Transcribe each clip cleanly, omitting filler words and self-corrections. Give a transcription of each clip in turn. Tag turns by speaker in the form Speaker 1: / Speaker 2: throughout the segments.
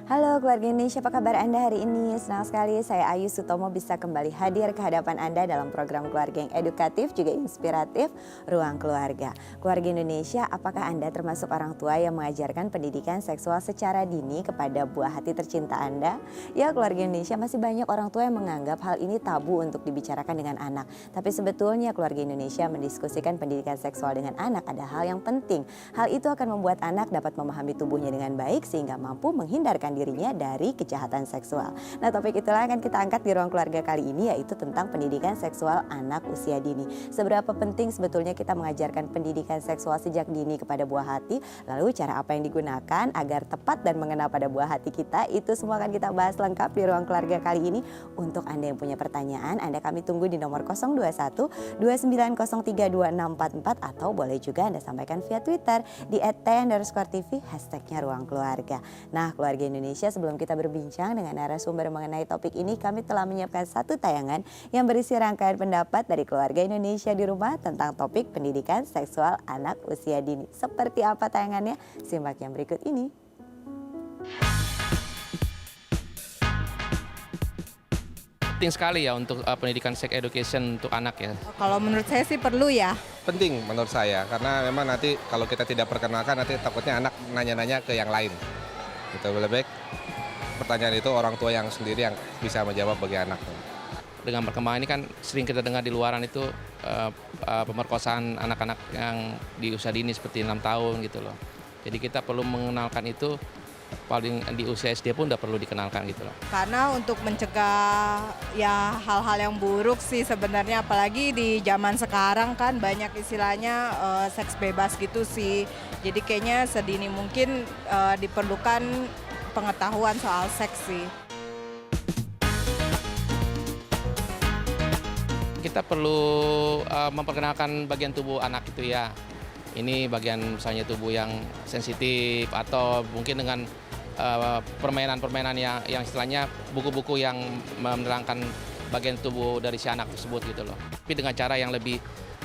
Speaker 1: Halo keluarga Indonesia, apa kabar Anda hari ini? Senang sekali saya Ayu Sutomo bisa kembali hadir ke hadapan Anda dalam program keluarga yang edukatif juga inspiratif, Ruang Keluarga. Keluarga Indonesia, apakah Anda termasuk orang tua yang mengajarkan pendidikan seksual secara dini kepada buah hati tercinta Anda? Ya, keluarga Indonesia, masih banyak orang tua yang menganggap hal ini tabu untuk dibicarakan dengan anak. Tapi sebetulnya keluarga Indonesia mendiskusikan pendidikan seksual dengan anak ada hal yang penting. Hal itu akan membuat anak dapat memahami tubuhnya dengan baik sehingga mampu menghindarkan dirinya dari kejahatan seksual. Nah, topik itulah akan kita angkat di Ruang Keluarga kali ini, yaitu tentang pendidikan seksual anak usia dini. Seberapa penting sebetulnya kita mengajarkan pendidikan seksual sejak dini kepada buah hati, lalu cara apa yang digunakan agar tepat dan mengena pada buah hati kita, itu semua akan kita bahas lengkap di Ruang Keluarga kali ini. Untuk Anda yang punya pertanyaan, Anda kami tunggu di nomor 021 2903 2644 atau boleh juga Anda sampaikan via Twitter di @t_tv hashtagnya Ruang Keluarga. Nah, keluarga Indonesia, sebelum kita berbincang dengan narasumber mengenai topik ini, kami telah menyiapkan satu tayangan yang berisi rangkaian pendapat dari keluarga Indonesia di rumah tentang topik pendidikan seksual anak usia dini. Seperti apa tayangannya? Simak yang berikut ini.
Speaker 2: Penting sekali ya untuk pendidikan sex education untuk anak ya.
Speaker 3: Kalau menurut saya sih perlu ya.
Speaker 4: Penting menurut saya, karena memang nanti kalau kita tidak perkenalkan nanti takutnya anak nanya-nanya ke yang lain. Gitu, lebih baik pertanyaan itu orang tua yang sendiri yang bisa menjawab bagi anak.
Speaker 2: Dengan perkembangan ini kan sering kita dengar di luaran itu pemerkosaan anak-anak yang di usia dini seperti 6 tahun gitu loh. Jadi kita perlu mengenalkan itu, paling di usia SD pun udah perlu dikenalkan gitu loh.
Speaker 3: Karena untuk mencegah ya hal-hal yang buruk sih sebenarnya, apalagi di zaman sekarang kan banyak istilahnya seks bebas gitu sih. Jadi kayaknya sedini mungkin diperlukan pengetahuan soal seks sih.
Speaker 2: Kita perlu memperkenalkan bagian tubuh anak itu ya. Ini bagian misalnya tubuh yang sensitif atau mungkin dengan permainan-permainan yang istilahnya buku-buku yang menerangkan bagian tubuh dari si anak tersebut gitu loh. Tapi dengan cara yang lebih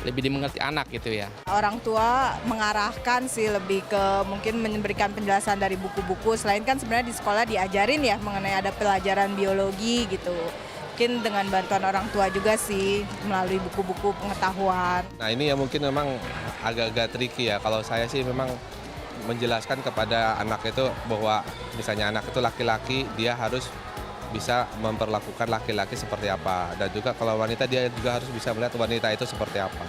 Speaker 2: dimengerti anak gitu ya.
Speaker 3: Orang tua mengarahkan sih lebih ke mungkin memberikan penjelasan dari buku-buku. Selain kan sebenarnya di sekolah diajarin ya mengenai ada pelajaran biologi gitu. Mungkin dengan bantuan orang tua juga sih melalui buku-buku pengetahuan.
Speaker 4: Nah, ini ya mungkin memang agak-agak tricky ya. Kalau saya sih memang menjelaskan kepada anak itu bahwa misalnya anak itu laki-laki, dia harus bisa memperlakukan laki-laki seperti apa. Dan juga kalau wanita, dia juga harus bisa melihat wanita itu seperti apa.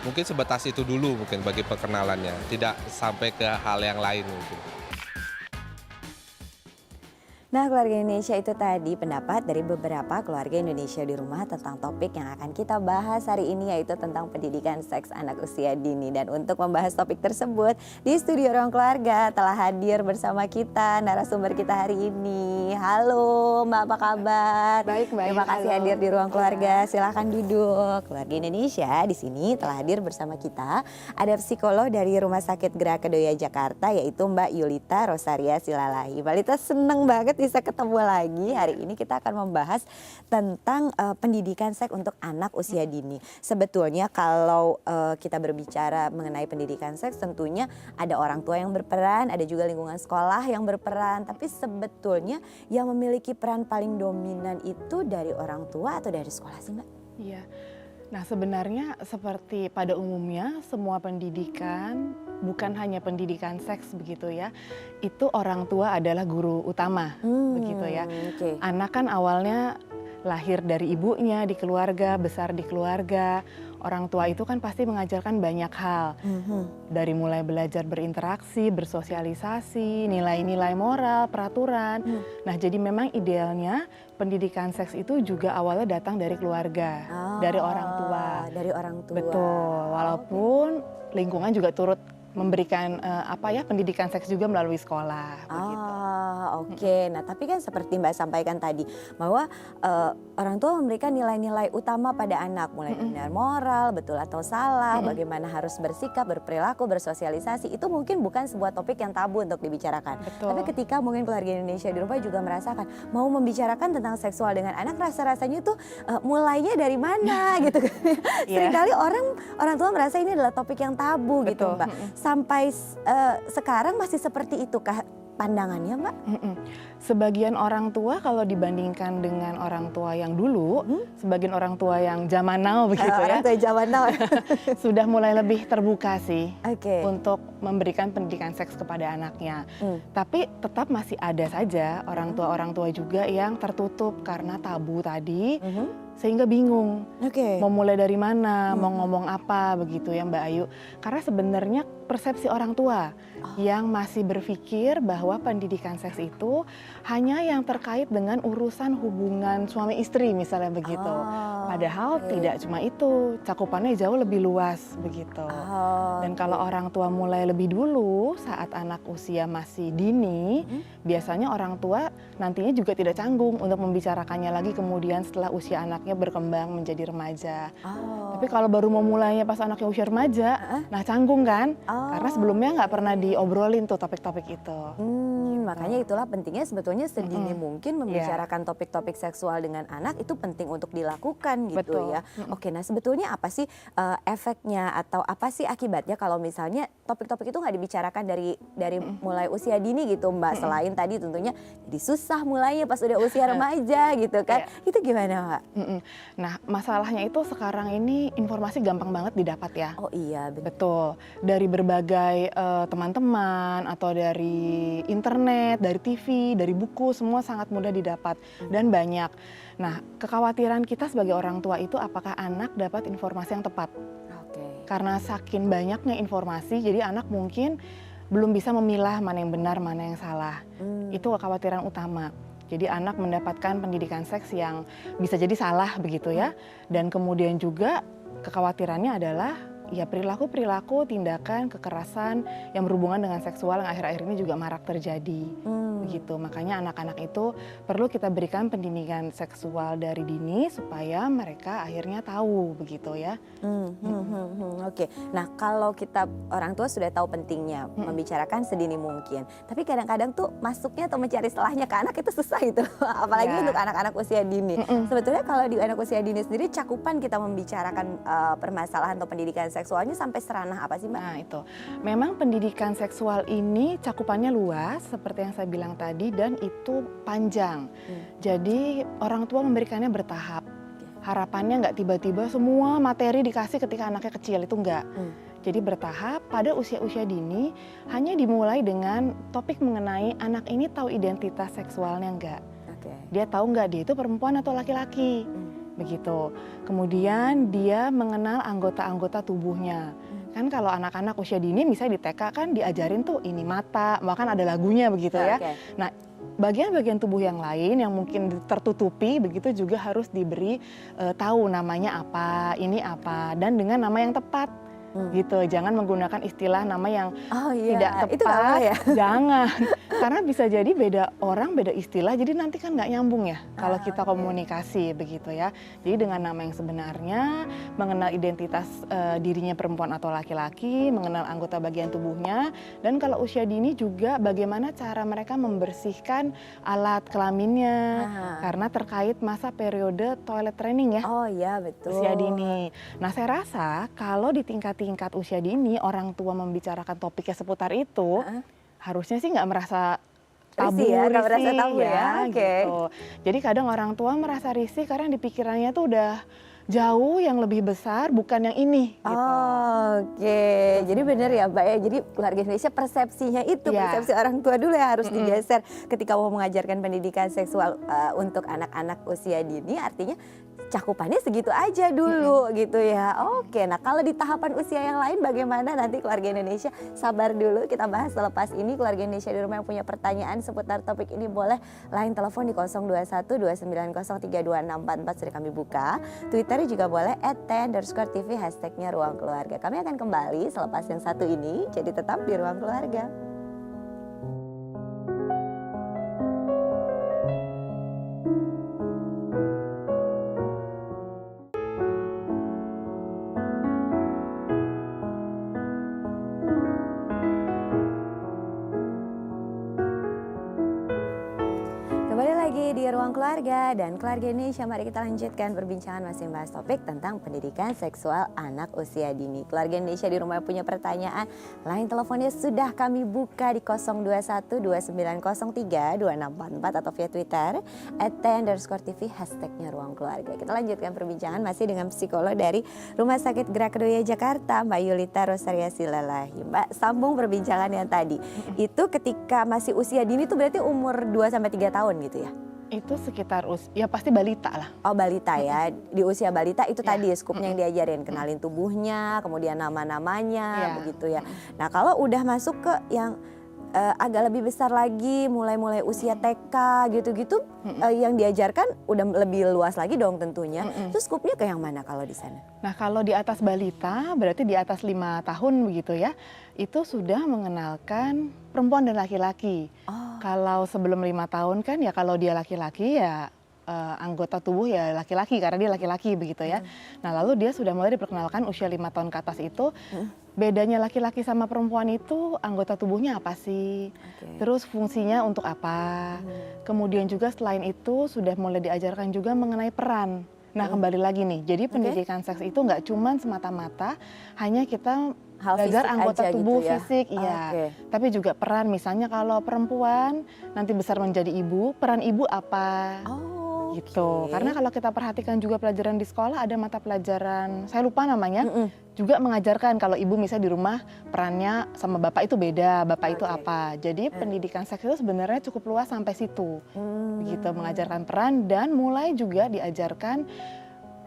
Speaker 4: Mungkin sebatas itu dulu mungkin bagi perkenalannya, tidak sampai ke hal yang lain mungkin.
Speaker 1: Nah, keluarga Indonesia, itu tadi pendapat dari beberapa keluarga Indonesia di rumah tentang topik yang akan kita bahas hari ini, yaitu tentang pendidikan seks anak usia dini. Dan untuk membahas topik tersebut di studio Ruang Keluarga telah hadir bersama kita narasumber kita hari ini. Halo Mbak, apa kabar?
Speaker 3: Baik.
Speaker 1: Terima kasih hadir di Ruang Keluarga. Silahkan duduk. Keluarga Indonesia di sini telah hadir bersama kita. Ada psikolog dari Rumah Sakit Gerak Kedoya Jakarta, yaitu Mbak Yulita Rosaria Silalahi. Mbak Yulita, seneng banget bisa ketemu lagi. Hari ini kita akan membahas tentang pendidikan seks untuk anak usia dini. Sebetulnya kalau kita berbicara mengenai pendidikan seks, tentunya ada orang tua yang berperan, ada juga lingkungan sekolah yang berperan. Tapi sebetulnya yang memiliki peran paling dominan itu dari orang tua atau dari sekolah sih, Mbak?
Speaker 5: Iya. Nah, sebenarnya seperti pada umumnya semua pendidikan, bukan hanya pendidikan seks begitu ya, itu orang tua adalah guru utama begitu ya.
Speaker 1: Okay.
Speaker 5: Anak kan awalnya lahir dari ibunya di keluarga, besar di keluarga. Orang tua itu kan pasti mengajarkan banyak hal. Dari mulai belajar berinteraksi, bersosialisasi, nilai-nilai moral, peraturan. Nah, jadi memang idealnya pendidikan seks itu juga awalnya datang dari keluarga, dari orang tua.
Speaker 1: Dari orang tua.
Speaker 5: Betul, walaupun lingkungan juga turut memberikan pendidikan seks juga melalui sekolah.
Speaker 1: Oke. Nah, tapi kan seperti Mbak sampaikan tadi bahwa orang tua memberikan nilai-nilai utama pada anak, mulai dari moral, betul atau salah, bagaimana harus bersikap, berperilaku, bersosialisasi. Itu mungkin bukan sebuah topik yang tabu untuk dibicarakan.
Speaker 5: Betul.
Speaker 1: Tapi ketika mungkin keluarga Indonesia di rumah juga merasakan mau membicarakan tentang seksual dengan anak, rasa-rasanya tuh mulainya dari mana gitu. Seringkali orang tua merasa ini adalah topik yang tabu gitu, Mbak. Sampai sekarang masih seperti itu kah pandangannya, Mbak?
Speaker 5: Sebagian orang tua kalau dibandingkan dengan orang tua yang dulu, sebagian orang tua yang zaman now begitu ya,
Speaker 1: Orang tua zaman now.
Speaker 5: sudah mulai lebih terbuka sih
Speaker 1: Oke.
Speaker 5: untuk memberikan pendidikan seks kepada anaknya. Tapi tetap masih ada saja orang tua juga yang tertutup karena tabu tadi, sehingga bingung
Speaker 1: Oke.
Speaker 5: mau mulai dari mana, mau ngomong apa begitu ya Mbak Ayu. Karena sebenarnya persepsi orang tua yang masih berpikir bahwa pendidikan seks itu hanya yang terkait dengan urusan hubungan suami istri misalnya begitu. Padahal tidak cuma itu, cakupannya jauh lebih luas begitu. Dan kalau orang tua mulai lebih dulu saat anak usia masih dini, biasanya orang tua nantinya juga tidak canggung untuk membicarakannya lagi kemudian setelah usia anaknya berkembang menjadi remaja. Tapi kalau baru mau mulainya pas anaknya usia remaja, nah canggung kan? Karena sebelumnya nggak pernah diobrolin tuh topik-topik itu.
Speaker 1: Makanya itulah pentingnya sebetulnya sedini mungkin membicarakan topik-topik seksual dengan anak itu penting untuk dilakukan gitu.
Speaker 5: Betul.
Speaker 1: Ya. Oke, nah sebetulnya apa sih efeknya atau apa sih akibatnya kalau misalnya topik-topik itu nggak dibicarakan dari mulai usia dini gitu, Mbak? Selain tadi tentunya jadi susah mulainya pas udah usia remaja gitu kan? Itu gimana, Mbak?
Speaker 5: Nah, masalahnya itu sekarang ini informasi gampang banget didapat ya.
Speaker 1: Oh iya, betul.
Speaker 5: Betul. Dari berbagai teman-teman atau dari internet, dari TV, dari buku, semua sangat mudah didapat dan banyak. Nah, kekhawatiran kita sebagai orang tua itu apakah anak dapat informasi yang tepat?
Speaker 1: Oke.
Speaker 5: Karena saking banyaknya informasi, jadi anak mungkin belum bisa memilah mana yang benar, mana yang salah. Itu kekhawatiran utama. Jadi anak mendapatkan pendidikan seks yang bisa jadi salah begitu ya. Dan kemudian juga kekhawatirannya adalah ya perilaku-perilaku, tindakan, kekerasan yang berhubungan dengan seksual yang akhir-akhir ini juga marak terjadi. Begitu. Makanya anak-anak itu perlu kita berikan pendidikan seksual dari dini supaya mereka akhirnya tahu begitu ya.
Speaker 1: Oke, nah kalau kita orang tua sudah tahu pentingnya membicarakan sedini mungkin, tapi kadang-kadang tuh masuknya atau mencari salahnya ke anak itu susah gitu, apalagi untuk anak-anak usia dini. Sebetulnya kalau di anak usia dini sendiri cakupan kita membicarakan permasalahan atau pendidikan seksualnya sampai seranah apa sih, Mbak?
Speaker 5: Nah itu, memang pendidikan seksual ini cakupannya luas seperti yang saya bilang tadi dan itu panjang. Jadi orang tua memberikannya bertahap. Harapannya nggak tiba-tiba semua materi dikasih ketika anaknya kecil, itu enggak. Jadi bertahap pada usia-usia dini hanya dimulai dengan topik mengenai anak ini tahu identitas seksualnya enggak. Dia tahu nggak dia itu perempuan atau laki-laki. Begitu. Kemudian dia mengenal anggota-anggota tubuhnya. Kan kalau anak-anak usia dini misalnya di TK kan diajarin tuh ini mata, bahkan ada lagunya begitu ya. Nah, bagian-bagian tubuh yang lain yang mungkin tertutupi begitu juga harus diberi tahu namanya apa, ini apa, dan dengan nama yang tepat. Gitu, jangan menggunakan istilah nama yang tidak tepat.
Speaker 1: Itu apa ya?
Speaker 5: Jangan, karena bisa jadi beda orang, beda istilah, jadi nanti kan nggak nyambung ya kalau kita komunikasi begitu ya. Jadi dengan nama yang sebenarnya, mengenal identitas dirinya perempuan atau laki-laki, mengenal anggota bagian tubuhnya, dan kalau usia dini juga bagaimana cara mereka membersihkan alat kelaminnya, karena terkait masa periode toilet training ya.
Speaker 1: Oh iya, betul.
Speaker 5: Usia dini. Nah saya rasa kalau di tingkat usia dini orang tua membicarakan topiknya seputar itu, harusnya sih nggak merasa tabu, risih ya. Gitu. Jadi kadang orang tua merasa risih karena di pikirannya tuh udah jauh yang lebih besar, bukan yang ini. Gitu.
Speaker 1: Oke, jadi benar ya Mbak ya, jadi keluarga Indonesia persepsinya itu, persepsi orang tua dulu yang harus digeser ketika mau mengajarkan pendidikan seksual untuk anak-anak usia dini, artinya cakupannya segitu aja dulu gitu ya. Oke, nah kalau di tahapan usia yang lain bagaimana nanti keluarga Indonesia? Sabar dulu, kita bahas selepas ini. Keluarga Indonesia di rumah yang punya pertanyaan seputar topik ini boleh line telepon di 021 290 32644 sudah kami buka. Twitter juga boleh @t_tv hashtagnya Ruang Keluarga. Kami akan kembali selepas yang satu ini, jadi tetap di Ruang Keluarga. di di Ruang Keluarga dan Keluarga Indonesia. Mari kita lanjutkan perbincangan masih membahas topik tentang pendidikan seksual anak usia dini. Keluarga Indonesia di rumah punya pertanyaan, line teleponnya sudah kami buka di 02129032644 atau via Twitter @t_tv hashtagnya Ruang Keluarga. Kita lanjutkan perbincangan masih dengan psikolog dari Rumah Sakit Gerak Kedoya Jakarta, Mbak Yulita Rosaria Silalahi. Mbak, sambung perbincangan yang tadi. Itu ketika masih usia dini itu berarti umur 2-3 tahun gitu ya?
Speaker 5: Itu sekitar ya pasti balita lah.
Speaker 1: Oh, balita ya, di usia balita itu
Speaker 5: Ya.
Speaker 1: tadi skupnya yang diajarin, kenalin tubuhnya, kemudian nama-namanya,
Speaker 5: Ya.
Speaker 1: begitu ya. Nah kalau udah masuk ke yang agak lebih besar lagi, mulai usia TK gitu-gitu, yang diajarkan udah lebih luas lagi dong tentunya. Terus skupnya ke yang mana kalau di sana?
Speaker 5: Nah kalau di atas balita berarti di atas 5 tahun begitu ya, itu sudah mengenalkan perempuan dan laki-laki. Kalau sebelum 5 tahun kan ya kalau dia laki-laki ya anggota tubuh ya laki-laki karena dia laki-laki begitu ya. Nah lalu dia sudah mulai diperkenalkan usia 5 tahun ke atas itu. Bedanya laki-laki sama perempuan itu anggota tubuhnya apa sih? Terus fungsinya untuk apa? Kemudian juga selain itu sudah mulai diajarkan juga mengenai peran. Nah kembali lagi nih, jadi pendidikan seks itu nggak cuma semata-mata hanya kita
Speaker 1: Hal
Speaker 5: belajar
Speaker 1: fisik
Speaker 5: anggota
Speaker 1: aja
Speaker 5: tubuh
Speaker 1: gitu ya?
Speaker 5: fisik, iya. Tapi juga peran, misalnya kalau perempuan nanti besar menjadi ibu, peran ibu apa? Gitu. Karena kalau kita perhatikan juga pelajaran di sekolah ada mata pelajaran, saya lupa namanya, juga mengajarkan kalau ibu misalnya di rumah perannya sama bapak itu beda, bapak itu apa. Jadi pendidikan seks itu sebenarnya cukup luas sampai situ. Begitu, mengajarkan peran dan mulai juga diajarkan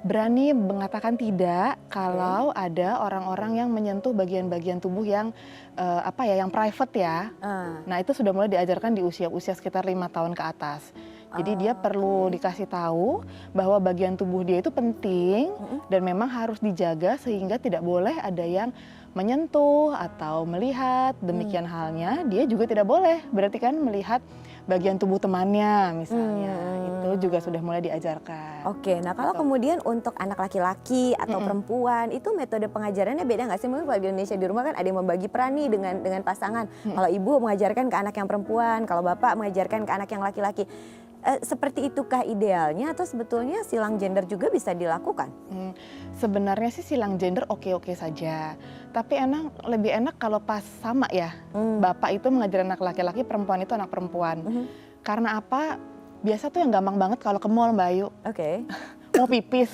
Speaker 5: berani mengatakan tidak kalau ada orang-orang yang menyentuh bagian-bagian tubuh yang yang private ya. Nah itu sudah mulai diajarkan di usia-usia sekitar 5 tahun ke atas. Jadi dia perlu dikasih tahu bahwa bagian tubuh dia itu penting dan memang harus dijaga sehingga tidak boleh ada yang menyentuh atau melihat. Demikian halnya dia juga tidak boleh berarti kan melihat bagian tubuh temannya misalnya. Itu juga sudah mulai diajarkan.
Speaker 1: Oke, nah kalau kemudian untuk anak laki-laki atau perempuan itu metode pengajarannya beda nggak sih? Mungkin kalau di Indonesia di rumah kan ada yang membagi peran nih dengan pasangan. Kalau ibu mengajarkan ke anak yang perempuan, kalau bapak mengajarkan ke anak yang laki-laki. Seperti itukah idealnya atau sebetulnya silang gender juga bisa dilakukan?
Speaker 5: Sebenarnya sih silang gender oke-oke saja. Tapi lebih enak kalau pas sama ya. Bapak itu mengajar anak laki-laki, perempuan itu anak perempuan. Karena apa? Biasa tuh yang gampang banget kalau ke mall Mbak Ayu. Mau pipis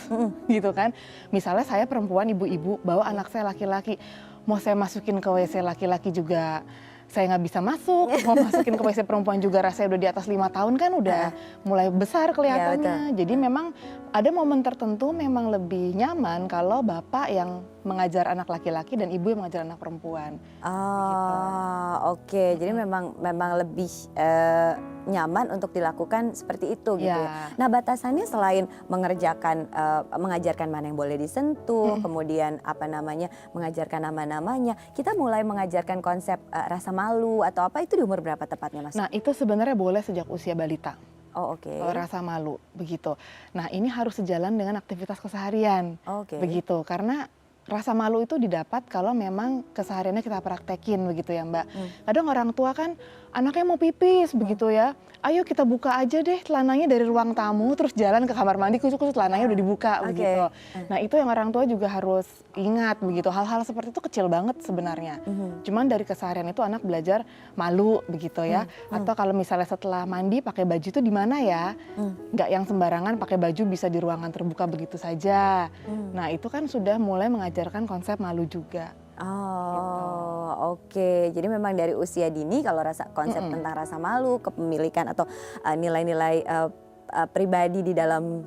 Speaker 5: gitu kan. Misalnya saya perempuan, ibu-ibu bawa anak saya laki-laki. Mau saya masukin ke WC laki-laki juga saya nggak bisa masuk, mau masukin ke WC perempuan juga rasanya udah di atas 5 tahun kan udah mulai besar kelihatannya. Jadi memang ada momen tertentu memang lebih nyaman kalau bapak yang mengajar anak laki-laki dan ibu yang mengajar anak perempuan.
Speaker 1: Oke. Jadi memang lebih nyaman untuk dilakukan seperti itu gitu ya. Nah batasannya selain mengajarkan mana yang boleh disentuh, kemudian mengajarkan nama-namanya, kita mulai mengajarkan konsep rasa malu atau apa itu di umur berapa tepatnya Mas?
Speaker 5: Nah itu sebenarnya boleh sejak usia balita. Rasa malu begitu. Nah ini harus sejalan dengan aktivitas keseharian. Begitu, karena rasa malu itu didapat kalau memang kesehariannya kita praktekin begitu ya Mbak. Kadang orang tua kan anaknya mau pipis begitu ya. Ayo kita buka aja deh celananya dari ruang tamu terus jalan ke kamar mandi kusuk-kusuk celananya udah dibuka begitu. Nah itu yang orang tua juga harus ingat begitu. Hal-hal seperti itu kecil banget sebenarnya. Cuman dari keseharian itu anak belajar malu begitu ya. Atau kalau misalnya setelah mandi pakai baju itu di mana ya? Nggak yang sembarangan pakai baju bisa di ruangan terbuka begitu saja. Nah itu kan sudah mulai mengajarkan konsep malu juga.
Speaker 1: Oke. Jadi memang dari usia dini kalau konsep tentang rasa malu, kepemilikan atau nilai-nilai pribadi di dalam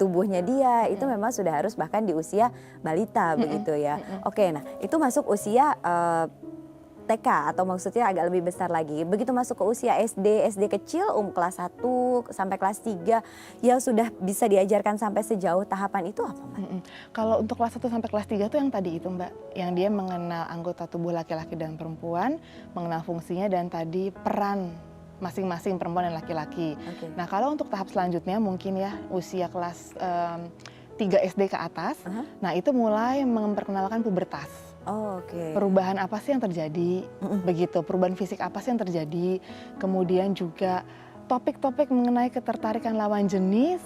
Speaker 1: tubuhnya dia itu memang sudah harus bahkan di usia balita begitu ya. Oke, nah itu masuk usia TK atau maksudnya agak lebih besar lagi. Begitu masuk ke usia SD kecil kelas 1 sampai kelas 3 yang sudah bisa diajarkan sampai sejauh tahapan itu apa Mbak?
Speaker 5: Kalau untuk kelas 1 sampai kelas 3 tuh yang tadi itu Mbak, yang dia mengenal anggota tubuh laki-laki dan perempuan, mengenal fungsinya dan tadi peran masing-masing perempuan dan laki-laki. Nah kalau untuk tahap selanjutnya mungkin ya usia kelas 3 SD ke atas, nah itu mulai memperkenalkan pubertas. Perubahan apa sih yang terjadi, begitu, perubahan fisik apa sih yang terjadi, kemudian juga topik-topik mengenai ketertarikan lawan jenis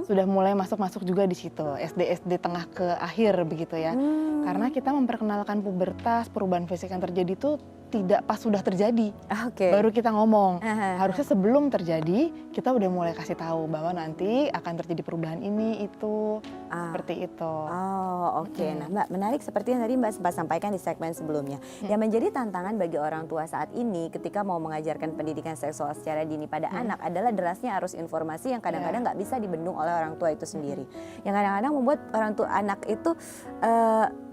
Speaker 5: sudah mulai masuk juga di situ, SD tengah ke akhir begitu ya. Karena kita memperkenalkan pubertas, perubahan fisik yang terjadi itu tidak pas sudah terjadi, baru kita ngomong. Harusnya sebelum terjadi kita udah mulai kasih tahu bahwa nanti akan terjadi perubahan ini itu seperti itu.
Speaker 1: Nah Mbak, menarik seperti yang tadi Mbak sempat sampaikan di segmen sebelumnya. Yang menjadi tantangan bagi orang tua saat ini ketika mau mengajarkan pendidikan seksual secara dini pada anak adalah derasnya arus informasi yang kadang-kadang nggak bisa dibendung oleh orang tua itu sendiri. Yang kadang-kadang membuat orang tua anak itu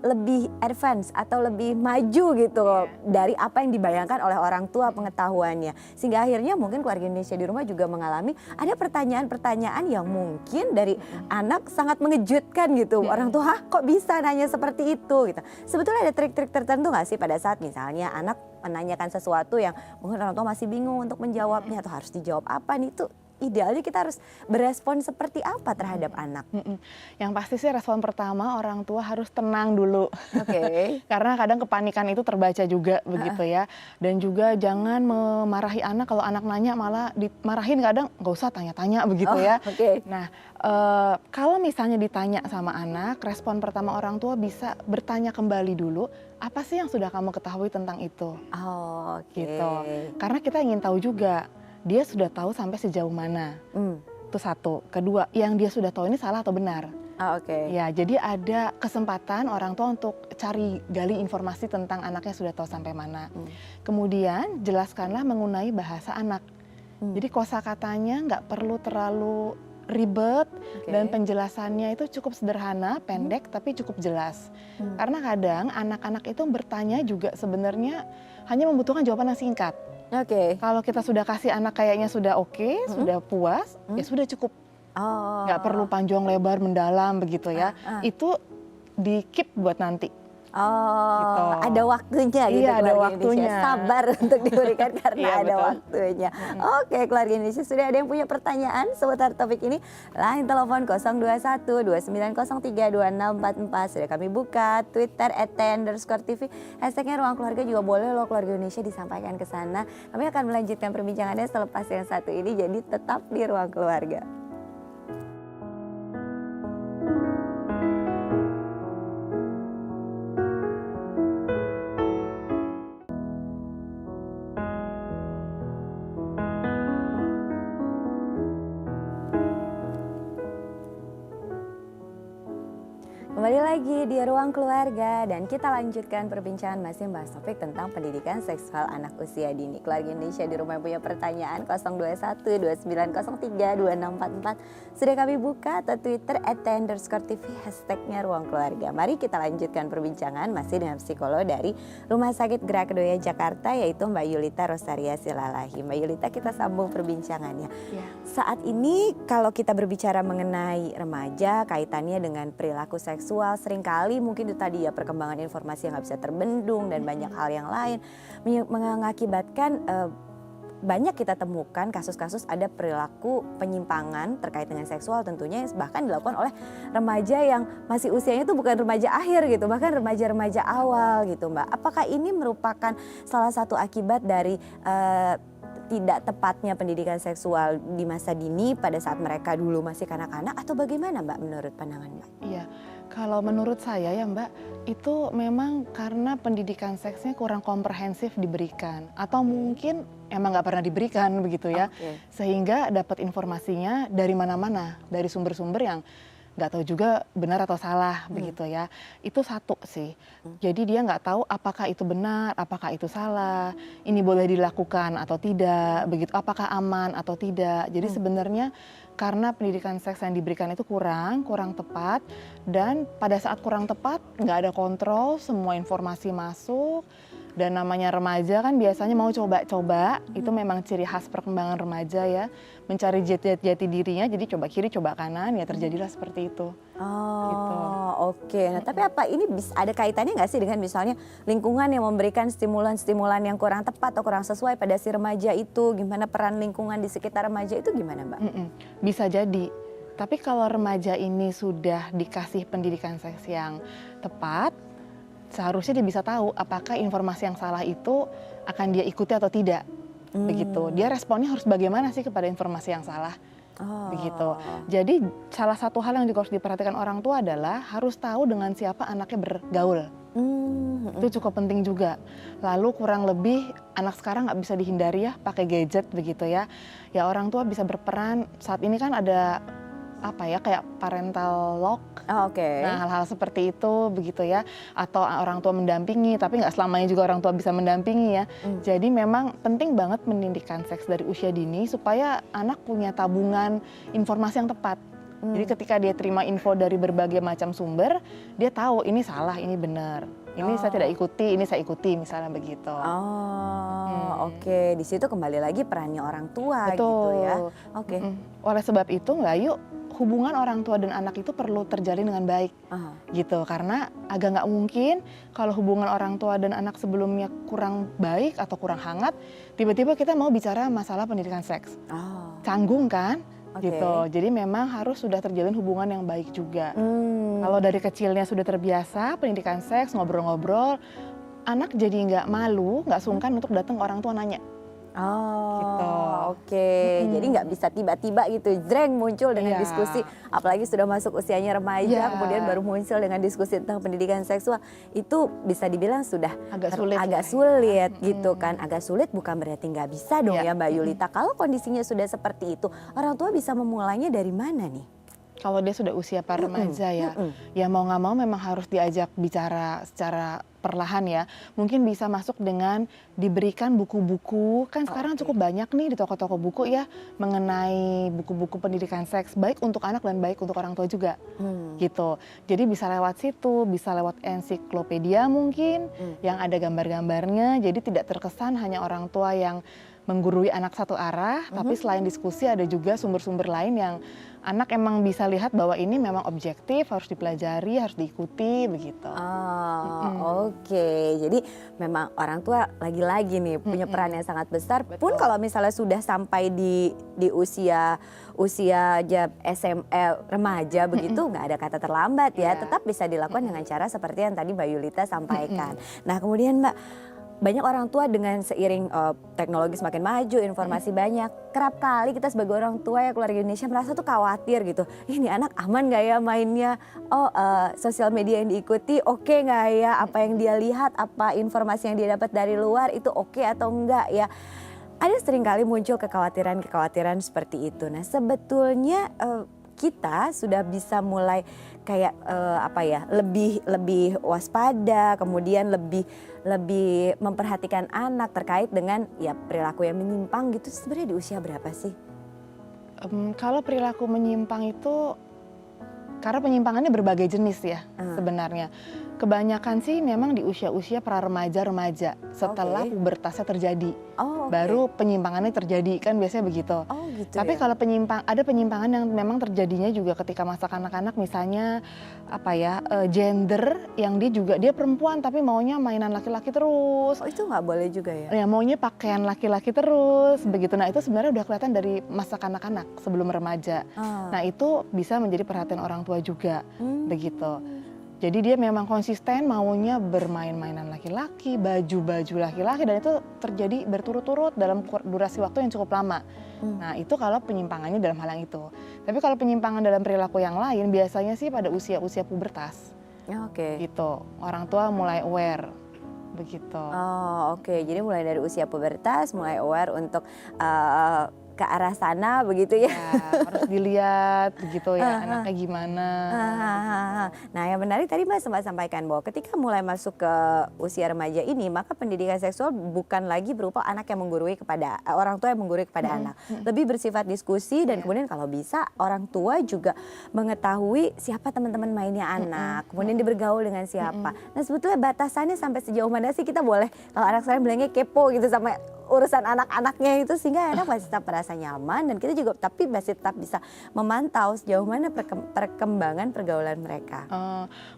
Speaker 1: lebih advance atau lebih maju gitu dari apa yang dibayangkan oleh orang tua pengetahuannya. Sehingga akhirnya mungkin keluarga Indonesia di rumah juga mengalami ada pertanyaan-pertanyaan yang mungkin dari anak sangat mengejutkan gitu. Orang tua, kok bisa nanya seperti itu gitu. Sebetulnya ada trik-trik tertentu nggak sih pada saat misalnya anak menanyakan sesuatu yang mungkin orang tua masih bingung untuk menjawabnya atau harus dijawab apa nih, itu idealnya kita harus berespon seperti apa terhadap anak?
Speaker 5: Yang pasti sih respon pertama orang tua harus tenang dulu. Karena kadang kepanikan itu terbaca juga begitu ya. Dan juga jangan memarahi anak kalau anak nanya malah dimarahin, kadang nggak usah tanya-tanya begitu ya. Nah kalau misalnya ditanya sama anak, respon pertama orang tua bisa bertanya kembali dulu, apa sih yang sudah kamu ketahui tentang itu? Gitu. Karena kita ingin tahu juga dia sudah tahu sampai sejauh mana. Itu satu. Kedua, yang dia sudah tahu ini salah atau benar. Ya, jadi ada kesempatan orang tua untuk gali informasi tentang anaknya sudah tahu sampai mana. Kemudian jelaskanlah mengenai bahasa anak. Jadi kosakatanya nggak perlu terlalu ribet dan penjelasannya itu cukup sederhana, pendek tapi cukup jelas. Karena kadang anak-anak itu bertanya juga sebenarnya hanya membutuhkan jawaban yang singkat. Kalau kita sudah kasih anak kayaknya sudah sudah puas, ya sudah cukup. Nggak perlu panjang lebar mendalam begitu ya. Itu di keep buat nanti. Gitu.
Speaker 1: Ada waktunya gitu.
Speaker 5: Iya, ada
Speaker 1: waktunya.
Speaker 5: waktunya.
Speaker 1: Sabar untuk diberikan karena
Speaker 5: Iya,
Speaker 1: ada
Speaker 5: betul.
Speaker 1: waktunya. Keluarga Indonesia, sudah ada yang punya pertanyaan seputar topik ini? Line telepon 021 2903 2644. Sudah kami buka. Twitter @t_tv. Hashtagnya Ruang Keluarga juga boleh loh, keluarga Indonesia disampaikan ke sana. Kami akan melanjutkan perbincangannya selepas yang satu ini, jadi tetap di Ruang Keluarga. Kembali lagi di Ruang Keluarga dan kita lanjutkan perbincangan masih membahas topik tentang pendidikan seksual anak usia dini. Keluarga Indonesia di rumah yang punya pertanyaan 021 2903 2644 sudah kami buka, atau Twitter @t_tv hashtagnya Ruang Keluarga. Mari kita lanjutkan perbincangan masih dengan psikolog dari Rumah Sakit Gerak Kedoya Jakarta, yaitu Mbak Yulita Rosaria Silalahi. Mbak Yulita, kita sambung perbincangannya. Saat ini kalau kita berbicara mengenai remaja, kaitannya dengan perilaku seksual, seringkali mungkin itu tadi ya, perkembangan informasi yang nggak bisa terbendung dan banyak hal yang lain mengakibatkan banyak kita temukan kasus-kasus ada perilaku penyimpangan terkait dengan seksual, tentunya bahkan dilakukan oleh remaja yang masih usianya itu bukan remaja akhir gitu, bahkan remaja-remaja awal gitu Mbak. Apakah ini merupakan salah satu akibat dari tidak tepatnya pendidikan seksual di masa dini pada saat mereka dulu masih kanak-kanak, atau bagaimana Mbak menurut pandangan Mbak?
Speaker 5: Iya, kalau menurut saya ya Mbak, itu memang karena pendidikan seksnya kurang komprehensif diberikan, atau mungkin emang nggak pernah diberikan begitu ya, sehingga dapat informasinya dari mana-mana, dari sumber-sumber yang nggak tahu juga benar atau salah begitu ya. Itu satu sih. Jadi dia nggak tahu apakah itu benar, apakah itu salah, ini boleh dilakukan atau tidak, begitu, apakah aman atau tidak. Jadi sebenarnya karena pendidikan seks yang diberikan itu kurang tepat, dan pada saat kurang tepat nggak ada kontrol, semua informasi masuk. Dan namanya remaja kan biasanya mau coba-coba, itu memang ciri khas perkembangan remaja ya, mencari jati dirinya, jadi coba kiri, coba kanan, ya terjadilah seperti itu. Gitu.
Speaker 1: Nah tapi apa ini bisa ada kaitannya nggak sih dengan misalnya lingkungan yang memberikan stimulan-stimulan yang kurang tepat atau kurang sesuai pada si remaja itu? Gimana peran lingkungan di sekitar remaja itu gimana Mbak?
Speaker 5: Bisa jadi. Tapi kalau remaja ini sudah dikasih pendidikan seks yang tepat, seharusnya dia bisa tahu apakah informasi yang salah itu akan dia ikuti atau tidak. begitu. Dia responnya harus bagaimana sih kepada informasi yang salah.
Speaker 1: Oh.
Speaker 5: Begitu. Jadi salah satu hal yang juga harus diperhatikan orang tua adalah harus tahu dengan siapa anaknya bergaul. Itu cukup penting juga. Lalu kurang lebih anak sekarang nggak bisa dihindari ya pakai gadget begitu ya. Ya orang tua bisa berperan. Saat ini kan ada apa ya kayak parental lock.
Speaker 1: Oh, oke.
Speaker 5: Nah hal-hal seperti itu begitu ya. Atau orang tua mendampingi, tapi nggak selamanya juga orang tua bisa mendampingi ya. Jadi memang penting banget pendidikan seks dari usia dini supaya anak punya tabungan informasi yang tepat. Jadi ketika dia terima info dari berbagai macam sumber, dia tahu ini salah, ini benar. Ini saya tidak ikuti, ini saya ikuti misalnya begitu.
Speaker 1: Oke. Di situ kembali lagi perannya orang tua
Speaker 5: Betul.
Speaker 1: gitu ya. Oke.
Speaker 5: Oleh sebab itu Mbak Ayu, hubungan orang tua dan anak itu perlu terjalin dengan baik gitu. Karena agak nggak mungkin kalau hubungan orang tua dan anak sebelumnya kurang baik atau kurang hangat, tiba-tiba kita mau bicara masalah pendidikan seks. Canggung kan?
Speaker 1: Oke.
Speaker 5: Gitu. Jadi memang harus sudah terjalin hubungan yang baik juga. Kalau dari kecilnya sudah terbiasa pendidikan seks, ngobrol-ngobrol, anak jadi nggak malu, nggak sungkan untuk datang ke orang tua nanya. Gitu.
Speaker 1: Oke. Jadi nggak bisa tiba-tiba gitu, jreng muncul dengan
Speaker 5: Iya.
Speaker 1: diskusi, apalagi sudah masuk usianya remaja,
Speaker 5: Iya.
Speaker 1: kemudian baru muncul dengan diskusi tentang pendidikan seksual, itu bisa dibilang sudah
Speaker 5: Agak sulit lah ya.
Speaker 1: sulit gitu kan. Agak sulit bukan berarti nggak bisa dong
Speaker 5: Iya.
Speaker 1: ya Mbak Yulita. Kalau kondisinya sudah seperti itu, orang tua bisa memulainya dari mana nih?
Speaker 5: Kalau dia sudah usia para remaja ya mau nggak mau memang harus diajak bicara secara perlahan ya. Mungkin bisa masuk dengan diberikan buku-buku, kan sekarang cukup banyak nih di toko-toko buku ya mengenai buku-buku pendidikan seks, baik untuk anak dan baik untuk orang tua juga gitu. Jadi bisa lewat situ, bisa lewat ensiklopedia mungkin yang ada gambar-gambarnya, jadi tidak terkesan hanya orang tua yang menggurui anak satu arah, tapi selain diskusi ada juga sumber-sumber lain yang anak emang bisa lihat bahwa ini memang objektif, harus dipelajari, harus diikuti begitu.
Speaker 1: Oke. Jadi memang orang tua lagi-lagi nih punya peran yang sangat besar. Pun kalau misalnya sudah sampai di usia SMA remaja begitu, nggak ada kata terlambat ya. Tetap bisa dilakukan dengan cara seperti yang tadi Mbak Yulita sampaikan. Nah kemudian Mbak, banyak orang tua dengan seiring teknologi semakin maju, informasi banyak, kerap kali kita sebagai orang tua ya keluarga Indonesia merasa tuh khawatir gitu. Ini anak aman gak ya mainnya? Sosial media yang diikuti oke gak ya? Apa yang dia lihat, apa informasi yang dia dapat dari luar itu oke atau enggak ya? Ada seringkali muncul kekhawatiran-kekhawatiran seperti itu. Nah sebetulnya kita sudah bisa mulai kayak lebih waspada, kemudian lebih memperhatikan anak terkait dengan ya perilaku yang menyimpang gitu. Sebenarnya di usia berapa sih?
Speaker 5: Kalau perilaku menyimpang itu karena penyimpangannya berbagai jenis ya sebenarnya. Kebanyakan sih memang di usia-usia pra-remaja-remaja setelah pubertasnya terjadi. Baru penyimpangannya terjadi, kan biasanya begitu.
Speaker 1: Gitu
Speaker 5: Tapi
Speaker 1: ya?
Speaker 5: kalau ada penyimpangan yang memang terjadinya juga ketika masa kanak-kanak, misalnya gender yang dia perempuan tapi maunya mainan laki-laki terus.
Speaker 1: Itu nggak boleh juga ya?
Speaker 5: Ya maunya pakaian laki-laki terus begitu. Nah itu sebenarnya udah kelihatan dari masa kanak-kanak sebelum remaja. Nah itu bisa menjadi perhatian orang tua juga begitu. Jadi dia memang konsisten maunya bermain-mainan laki-laki, baju-baju laki-laki, dan itu terjadi berturut-turut dalam durasi waktu yang cukup lama. Nah itu kalau penyimpangannya dalam hal yang itu. Tapi kalau penyimpangan dalam perilaku yang lain biasanya sih pada usia-usia pubertas. Gitu, orang tua mulai aware begitu.
Speaker 1: Jadi mulai dari usia pubertas mulai aware untuk ke arah sana begitu ya.
Speaker 5: Harus dilihat begitu ya anaknya gimana.
Speaker 1: Nah yang menarik tadi Mbak sempat sampaikan bahwa ketika mulai masuk ke usia remaja ini, maka pendidikan seksual bukan lagi berupa anak yang menggurui kepada orang tua yang menggurui kepada anak. Lebih bersifat diskusi dan kemudian kalau bisa orang tua juga mengetahui siapa teman-teman mainnya anak, kemudian dia bergaul dengan siapa. Nah sebetulnya batasannya sampai sejauh mana sih kita boleh, kalau anak sekarang bilangnya kepo gitu sama urusan anak-anaknya itu, sehingga anak masih tetap merasa nyaman dan kita juga tapi masih tetap bisa memantau sejauh mana perkembangan pergaulan mereka.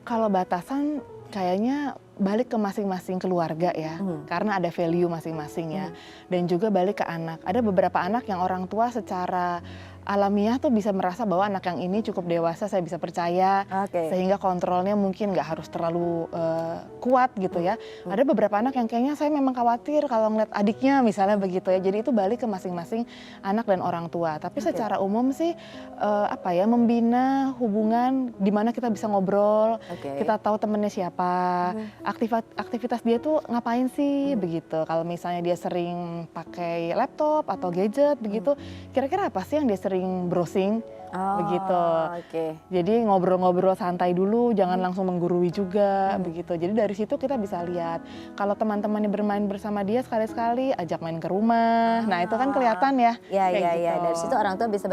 Speaker 5: Kalau batasan kayaknya balik ke masing-masing keluarga ya, karena ada value masing-masing ya, dan juga balik ke anak. Ada beberapa anak yang orang tua secara alamiah tuh bisa merasa bahwa anak yang ini cukup dewasa, saya bisa percaya,
Speaker 1: Oke.
Speaker 5: sehingga kontrolnya mungkin nggak harus terlalu kuat gitu ya. Ada beberapa anak yang kayaknya saya memang khawatir kalau ngeliat adiknya misalnya begitu ya. Jadi itu balik ke masing-masing anak dan orang tua. Tapi secara umum sih membina hubungan di mana kita bisa ngobrol,
Speaker 1: Oke.
Speaker 5: kita tahu temennya siapa, aktivitas dia tuh ngapain sih begitu. Kalau misalnya dia sering pakai laptop atau gadget begitu, kira-kira apa sih yang dia sering browsing begitu.
Speaker 1: Oke.
Speaker 5: Jadi ngobrol-ngobrol santai dulu, jangan langsung menggurui juga begitu. Jadi dari situ kita bisa lihat kalau teman-temannya bermain bersama dia sekali-sekali ajak main ke rumah. Nah, itu kan kelihatan ya.
Speaker 1: Iya,
Speaker 5: kayak
Speaker 1: iya, iya.
Speaker 5: gitu.
Speaker 1: Dari situ orang tua bisa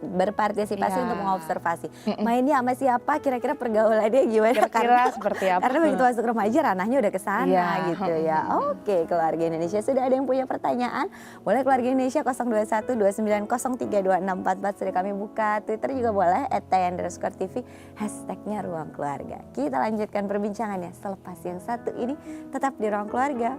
Speaker 1: berpartisipasi
Speaker 5: Iya.
Speaker 1: untuk mengobservasi. Mainnya sama siapa, kira-kira pergaulannya gimana?
Speaker 5: Kira-kira seperti apa?
Speaker 1: Karena begitu masuk remaja ranahnya udah ke sana
Speaker 5: Iya.
Speaker 1: gitu ya. Oke, keluarga Indonesia sudah ada yang punya pertanyaan? Boleh keluarga Indonesia 021 2903 2644 sudah kami buka. Twitter juga boleh @tay_tv hashtagnya Ruang Keluarga. Kita lanjutkan perbincangannya selepas yang satu ini tetap di Ruang Keluarga.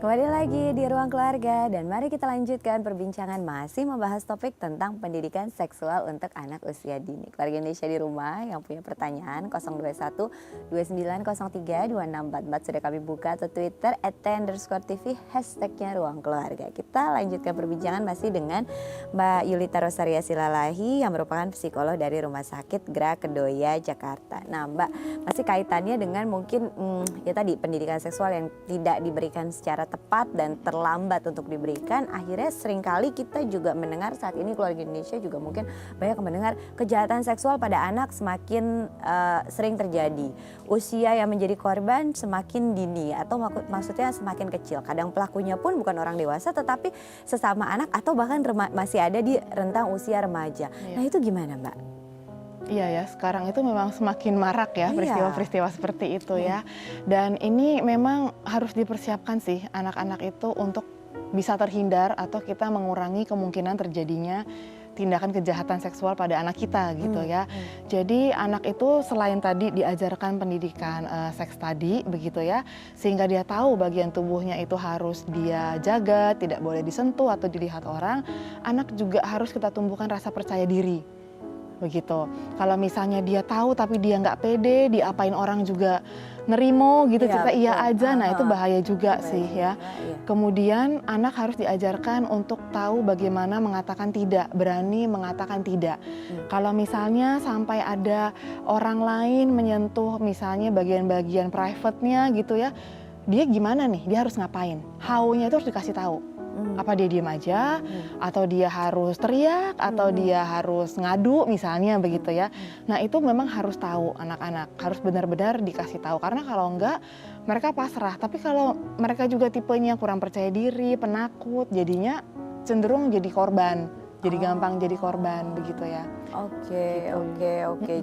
Speaker 1: Kembali lagi di Ruang Keluarga dan mari kita lanjutkan perbincangan masih membahas topik tentang pendidikan seksual untuk anak usia dini. Keluarga Indonesia di rumah yang punya pertanyaan 021 2903 2644 sudah kami buka atau Twitter @tay_tv hashtagnya Ruang Keluarga. Kita lanjutkan perbincangan masih dengan Mbak Yulita Rosaria Silalahi yang merupakan psikolog dari Rumah Sakit Gra Kedoya Jakarta. Nah Mbak, masih kaitannya dengan mungkin ya tadi pendidikan seksual yang tidak diberikan secara tepat dan terlambat untuk diberikan, akhirnya seringkali kita juga mendengar saat ini keluarga Indonesia juga mungkin banyak mendengar kejahatan seksual pada anak semakin sering terjadi. Usia yang menjadi korban semakin dini atau maksudnya semakin kecil. Kadang pelakunya pun bukan orang dewasa tetapi sesama anak atau bahkan masih ada di rentang usia remaja. Nah itu gimana Mbak?
Speaker 5: Iya ya, sekarang itu memang semakin marak ya
Speaker 1: Iya.
Speaker 5: peristiwa-peristiwa seperti itu ya. Dan ini memang harus dipersiapkan sih anak-anak itu untuk bisa terhindar atau kita mengurangi kemungkinan terjadinya tindakan kejahatan seksual pada anak kita gitu ya. Jadi anak itu selain tadi diajarkan pendidikan seks tadi begitu ya, sehingga dia tahu bagian tubuhnya itu harus dia jaga, tidak boleh disentuh atau dilihat orang, anak juga harus kita tumbuhkan rasa percaya diri. Begitu. Kalau misalnya dia tahu tapi dia nggak pede, diapain orang juga nerimo gitu,
Speaker 1: Iya,
Speaker 5: kita iya
Speaker 1: betul.
Speaker 5: aja, nah itu bahaya juga
Speaker 1: Bahaya
Speaker 5: sih ya.
Speaker 1: juga, iya.
Speaker 5: Kemudian anak harus diajarkan untuk tahu bagaimana mengatakan tidak, berani mengatakan tidak. Kalau misalnya sampai ada orang lain menyentuh misalnya bagian-bagian private-nya gitu ya, dia gimana nih, dia harus ngapain? How-nya itu harus dikasih tahu. Apa dia diam aja, atau dia harus teriak, atau dia harus ngadu misalnya begitu ya. Nah itu memang harus tahu anak-anak, harus benar-benar dikasih tahu. Karena kalau enggak mereka pasrah. Tapi kalau mereka juga tipenya kurang percaya diri, penakut, jadinya cenderung jadi korban. Jadi gampang jadi korban begitu ya.
Speaker 1: Oke.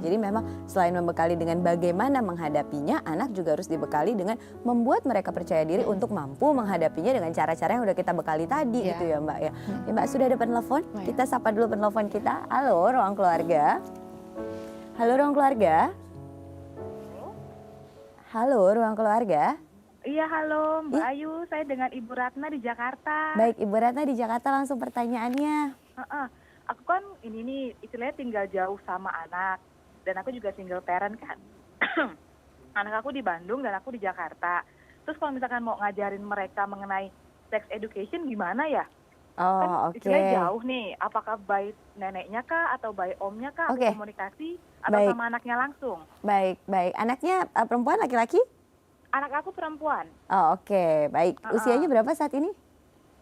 Speaker 1: Jadi memang selain membekali dengan bagaimana menghadapinya, anak juga harus dibekali dengan membuat mereka percaya diri untuk mampu menghadapinya dengan cara-cara yang udah kita bekali tadi
Speaker 5: Iya.
Speaker 1: gitu ya Mbak ya. Ya Mbak, sudah ada penelpon?
Speaker 5: Oh, ya.
Speaker 1: Kita sapa dulu penelpon kita. Halo Ruang Keluarga. Halo Ruang Keluarga. Halo Ruang Keluarga.
Speaker 6: Iya, halo Mbak Ayu, saya dengan Ibu Ratna di Jakarta.
Speaker 1: Baik Ibu Ratna di Jakarta, langsung pertanyaannya.
Speaker 6: Aku kan ini nih istilahnya tinggal jauh sama anak dan aku juga single parent kan. Anak aku di Bandung dan aku di Jakarta. Terus kalau misalkan mau ngajarin mereka mengenai sex education gimana ya?
Speaker 1: Oh
Speaker 6: Kan
Speaker 1: oke.
Speaker 6: istilahnya jauh nih, apakah by neneknya kah atau by omnya kah
Speaker 1: Oke.
Speaker 6: atau komunikasi atau
Speaker 1: Baik.
Speaker 6: sama anaknya langsung?
Speaker 1: Baik. Anaknya perempuan laki-laki?
Speaker 6: Anak aku perempuan.
Speaker 1: Oh oke, baik. Usianya berapa saat ini?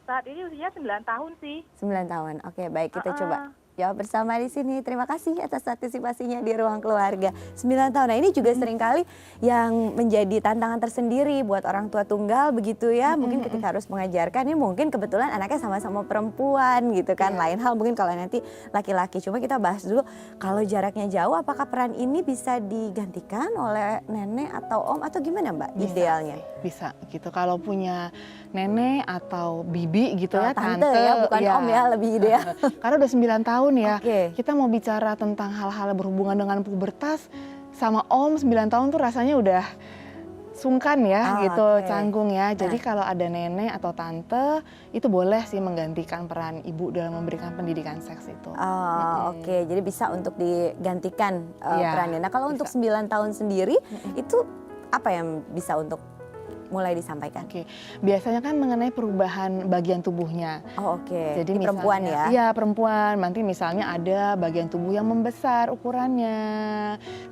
Speaker 6: Saat ini usianya 9 tahun sih.
Speaker 1: 9 tahun. Oke, baik kita coba jawab bersama di sini. Terima kasih atas partisipasinya di Ruang Keluarga. 9 tahun. Nah, ini juga seringkali yang menjadi tantangan tersendiri buat orang tua tunggal begitu ya. Mungkin ketika harus mengajarkan, ini mungkin kebetulan anaknya sama-sama perempuan gitu kan. Lain hal mungkin kalau nanti laki-laki. Cuma kita bahas dulu, kalau jaraknya jauh apakah peran ini bisa digantikan oleh nenek atau om atau gimana Mbak idealnya?
Speaker 5: Bisa gitu. Kalau punya nenek atau bibi gitu ya,
Speaker 1: Tante ya, bukan om ya, lebih ideal.
Speaker 5: Karena udah 9 tahun ya.
Speaker 1: Oke.
Speaker 5: Kita mau bicara tentang hal-hal berhubungan dengan pubertas sama om 9 tahun tuh rasanya udah sungkan ya gitu, canggung ya. Jadi kalau ada nenek atau tante itu boleh sih menggantikan peran ibu dalam memberikan pendidikan seks itu.
Speaker 1: Oke. Jadi bisa untuk digantikan perannya. Nah, kalau untuk
Speaker 5: bisa.
Speaker 1: 9 tahun sendiri itu apa yang bisa untuk mulai disampaikan?
Speaker 5: Oke, biasanya kan mengenai perubahan bagian tubuhnya.
Speaker 1: Oke.
Speaker 5: Jadi
Speaker 1: Ini perempuan ya?
Speaker 5: Iya, perempuan. Nanti misalnya ada bagian tubuh yang membesar ukurannya.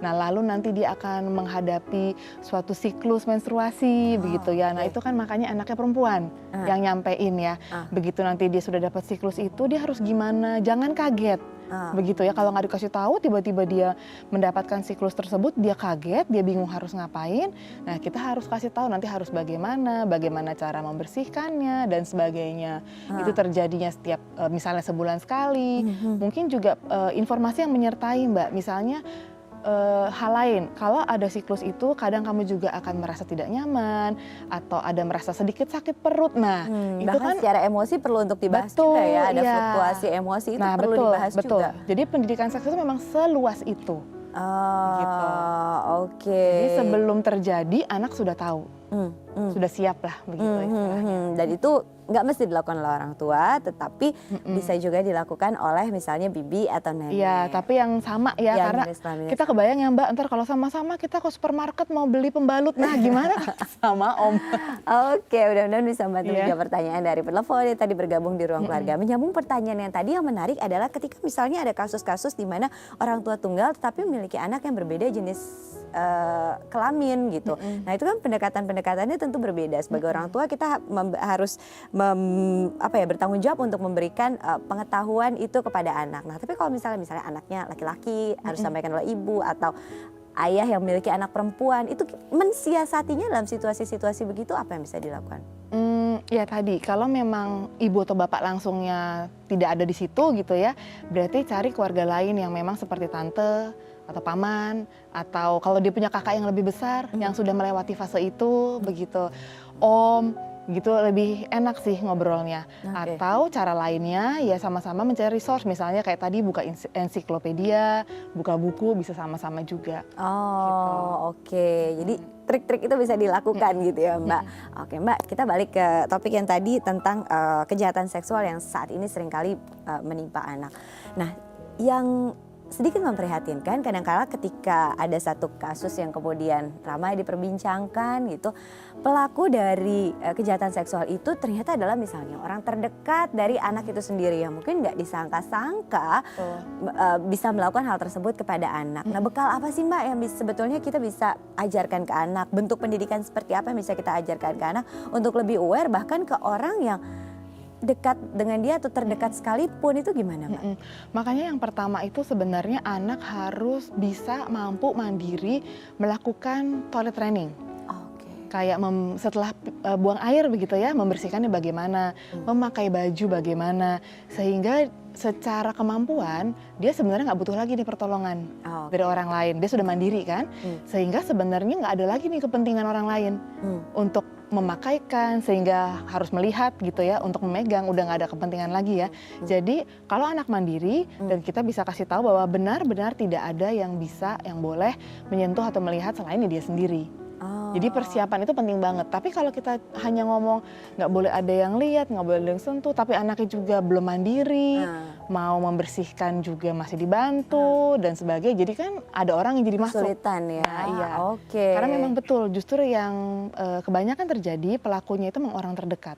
Speaker 5: Nah, lalu nanti dia akan menghadapi suatu siklus menstruasi begitu ya. Nah, itu kan makanya anaknya perempuan yang nyampein ya. Begitu nanti dia sudah dapat siklus itu, dia harus gimana? Jangan kaget. Begitu ya, kalau nggak dikasih tahu tiba-tiba dia mendapatkan siklus tersebut, dia kaget, dia bingung harus ngapain. Nah, kita harus kasih tahu nanti harus bagaimana cara membersihkannya dan sebagainya. Itu terjadinya setiap misalnya sebulan sekali. Mungkin juga informasi yang menyertai Mbak, misalnya hal lain, kalau ada siklus itu kadang kamu juga akan merasa tidak nyaman atau ada merasa sedikit sakit perut. Nah, itu
Speaker 1: bahkan
Speaker 5: kan
Speaker 1: secara emosi perlu untuk dibahas juga ya, ada fluktuasi emosi itu perlu dibahas juga.
Speaker 5: Jadi pendidikan seks itu memang seluas itu. Gitu.
Speaker 1: Oke.
Speaker 5: Jadi sebelum terjadi anak sudah tahu, sudah siap lah begitu istilahnya.
Speaker 1: Dan itu nggak mesti dilakukan oleh orang tua, tetapi bisa juga dilakukan oleh misalnya bibi atau nenek.
Speaker 5: Iya, tapi yang sama ya,
Speaker 1: Yang
Speaker 5: karena
Speaker 1: jenis-jenis.
Speaker 5: kita kebayang ya Mbak, ntar kalau sama-sama kita ke supermarket mau beli pembalut, nah gimana sama Om?
Speaker 1: Oke, mudah-mudahan bisa membantu
Speaker 5: Iya.
Speaker 1: menjawab pertanyaan dari penelpon yang tadi bergabung di Ruang Keluarga. Menyambung pertanyaan yang tadi, yang menarik adalah ketika misalnya ada kasus-kasus di mana orang tua tunggal tetapi memiliki anak yang berbeda jenis kelamin gitu. Nah, itu kan pendekatan-pendekatannya tentu berbeda. Sebagai orang tua kita harus bertanggung jawab untuk memberikan pengetahuan itu kepada anak. Nah, tapi kalau misalnya anaknya laki-laki harus disampaikan oleh ibu atau ayah yang memiliki anak perempuan, itu mensiasatinya dalam situasi-situasi begitu apa yang bisa dilakukan?
Speaker 5: Ya tadi, kalau memang ibu atau bapak langsungnya tidak ada di situ gitu ya, berarti cari keluarga lain yang memang seperti tante atau paman, atau kalau dia punya kakak yang lebih besar yang sudah melewati fase itu begitu, om gitu, lebih enak sih ngobrolnya. Atau cara lainnya ya sama-sama mencari resource, misalnya kayak tadi buka ensiklopedia, buka buku, bisa sama-sama juga.
Speaker 1: Oke. Jadi trik-trik itu bisa dilakukan gitu ya Mbak. Oke Mbak, kita balik ke topik yang tadi tentang kejahatan seksual yang saat ini seringkali menimpa anak. Nah, yang sedikit memprihatinkan kadang-kala ketika ada satu kasus yang kemudian ramai diperbincangkan gitu, pelaku dari kejahatan seksual itu ternyata adalah misalnya orang terdekat dari anak itu sendiri yang mungkin nggak disangka-sangka bisa melakukan hal tersebut kepada anak. Nah, bekal apa sih Mbak yang sebetulnya kita bisa ajarkan ke anak? Bentuk pendidikan seperti apa yang bisa kita ajarkan ke anak untuk lebih aware bahkan ke orang yang dekat dengan dia atau terdekat sekalipun, itu gimana Mbak?
Speaker 5: Makanya yang pertama itu sebenarnya anak harus bisa mampu mandiri melakukan toilet training. Kayak setelah buang air begitu ya, membersihkannya bagaimana, memakai baju bagaimana, sehingga secara kemampuan dia sebenarnya nggak butuh lagi nih pertolongan dari orang lain, dia sudah mandiri kan, sehingga sebenarnya nggak ada lagi nih kepentingan orang lain untuk memakaikan, sehingga harus melihat gitu ya, untuk memegang, udah nggak ada kepentingan lagi ya. Jadi kalau anak mandiri dan kita bisa kasih tahu bahwa benar-benar tidak ada yang bisa, yang boleh menyentuh atau melihat selain dia sendiri. Jadi persiapan itu penting banget. Tapi kalau kita hanya ngomong nggak boleh ada yang lihat, nggak boleh ada yang sentuh, tapi anaknya juga belum mandiri, mau membersihkan juga masih dibantu dan sebagainya. Jadi kan ada orang yang jadi masuk.
Speaker 1: Kesulitan ya.
Speaker 5: Nah, iya. Karena memang betul, justru yang kebanyakan terjadi pelakunya itu memang orang terdekat.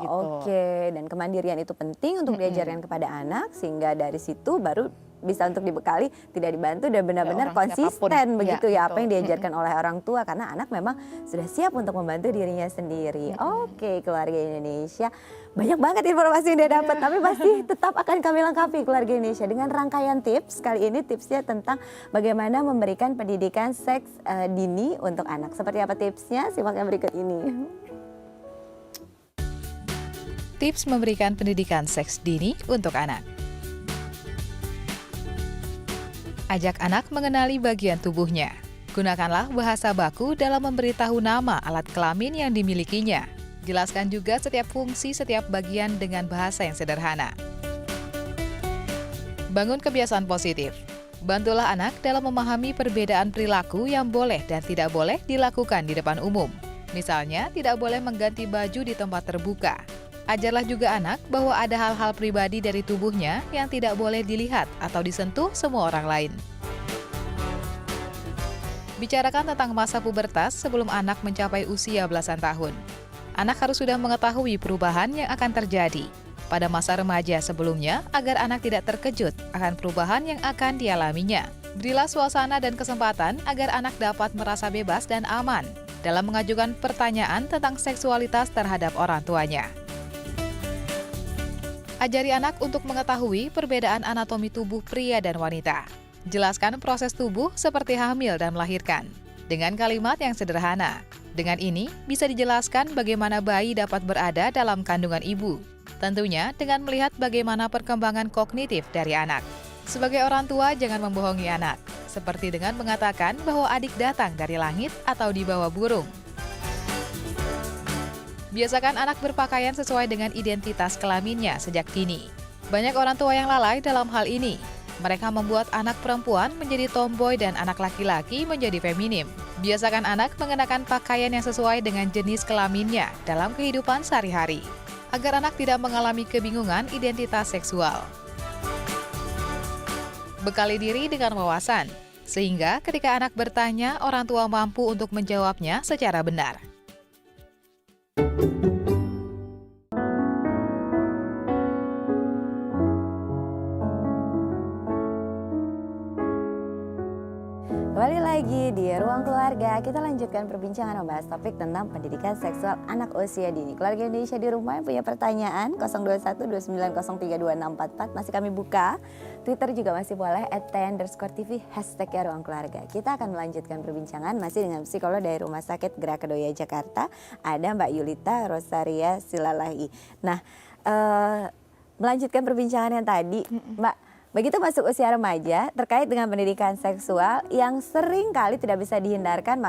Speaker 1: Gitu. Dan kemandirian itu penting untuk diajarkan kepada anak, sehingga dari situ baru bisa untuk dibekali, tidak dibantu dan benar-benar
Speaker 5: orang siapapun.
Speaker 1: konsisten begitu ya, apa
Speaker 5: betul.
Speaker 1: yang diajarkan oleh orang tua karena anak memang sudah siap untuk membantu dirinya sendiri. Oke, keluarga Indonesia, banyak banget informasi yang dia dapat, tapi pasti tetap akan kami lengkapi keluarga Indonesia dengan rangkaian tips. Kali ini tipsnya tentang bagaimana memberikan pendidikan seks dini untuk anak. Seperti apa tipsnya? Simak yang berikut ini.
Speaker 7: Tips memberikan pendidikan seks dini untuk anak. Ajak anak mengenali bagian tubuhnya. Gunakanlah bahasa baku dalam memberitahu nama alat kelamin yang dimilikinya. Jelaskan juga setiap fungsi setiap bagian dengan bahasa yang sederhana. Bangun kebiasaan positif. Bantulah anak dalam memahami perbedaan perilaku yang boleh dan tidak boleh dilakukan di depan umum. Misalnya, tidak boleh mengganti baju di tempat terbuka. Ajarlah juga anak bahwa ada hal-hal pribadi dari tubuhnya yang tidak boleh dilihat atau disentuh semua orang lain. Bicarakan tentang masa pubertas sebelum anak mencapai usia belasan tahun. Anak harus sudah mengetahui perubahan yang akan terjadi pada masa remaja sebelumnya agar anak tidak terkejut akan perubahan yang akan dialaminya. Berilah suasana dan kesempatan agar anak dapat merasa bebas dan aman dalam mengajukan pertanyaan tentang seksualitas terhadap orang tuanya. Ajari anak untuk mengetahui perbedaan anatomi tubuh pria dan wanita. Jelaskan proses tubuh seperti hamil dan melahirkan dengan kalimat yang sederhana. Dengan ini bisa dijelaskan bagaimana bayi dapat berada dalam kandungan ibu. Tentunya dengan melihat bagaimana perkembangan kognitif dari anak. Sebagai orang tua jangan membohongi anak, seperti dengan mengatakan bahwa adik datang dari langit atau dibawa burung. Biasakan anak berpakaian sesuai dengan identitas kelaminnya sejak dini. Banyak orang tua yang lalai dalam hal ini. Mereka membuat anak perempuan menjadi tomboy dan anak laki-laki menjadi feminim. Biasakan anak mengenakan pakaian yang sesuai dengan jenis kelaminnya dalam kehidupan sehari-hari, agar anak tidak mengalami kebingungan identitas seksual. Bekali diri dengan wawasan, sehingga ketika anak bertanya, orang tua mampu untuk menjawabnya secara benar.
Speaker 1: Kembali lagi di Ruang Keluarga, kita lanjutkan perbincangan membahas topik tentang pendidikan seksual anak usia dini. Keluarga Indonesia di rumah yang punya pertanyaan 021-2903-2644 masih kami buka. Twitter juga masih boleh @t_tv hashtagnya Ruang Keluarga. Kita akan melanjutkan perbincangan masih dengan psikolog dari Rumah Sakit Gerak Kedoya Jakarta. Ada Mbak Yulita Rosaria Silalahi. Nah, melanjutkan perbincangan yang tadi, Mbak. Begitu masuk usia remaja, terkait dengan pendidikan seksual yang sering kali tidak bisa dihindarkan,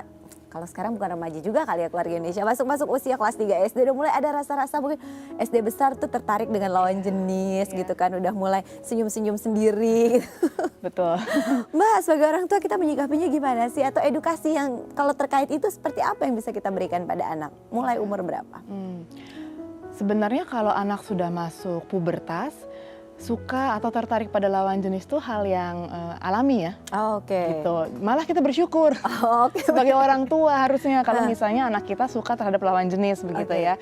Speaker 1: kalau sekarang bukan remaja juga kali ya keluarga Indonesia, masuk usia kelas 3 SD udah mulai ada rasa-rasa mungkin SD besar tuh tertarik dengan lawan jenis gitu kan, udah mulai senyum-senyum sendiri gitu.
Speaker 5: Betul.
Speaker 1: Mbak, sebagai orang tua kita menyikapinya gimana sih? Atau edukasi yang kalau terkait itu seperti apa yang bisa kita berikan pada anak? Mulai umur berapa?
Speaker 5: Sebenarnya kalau anak sudah masuk pubertas, suka atau tertarik pada lawan jenis itu hal yang alami ya.
Speaker 1: Oke.
Speaker 5: Gitu. Malah kita bersyukur sebagai orang tua harusnya kalau misalnya anak kita suka terhadap lawan jenis begitu ya.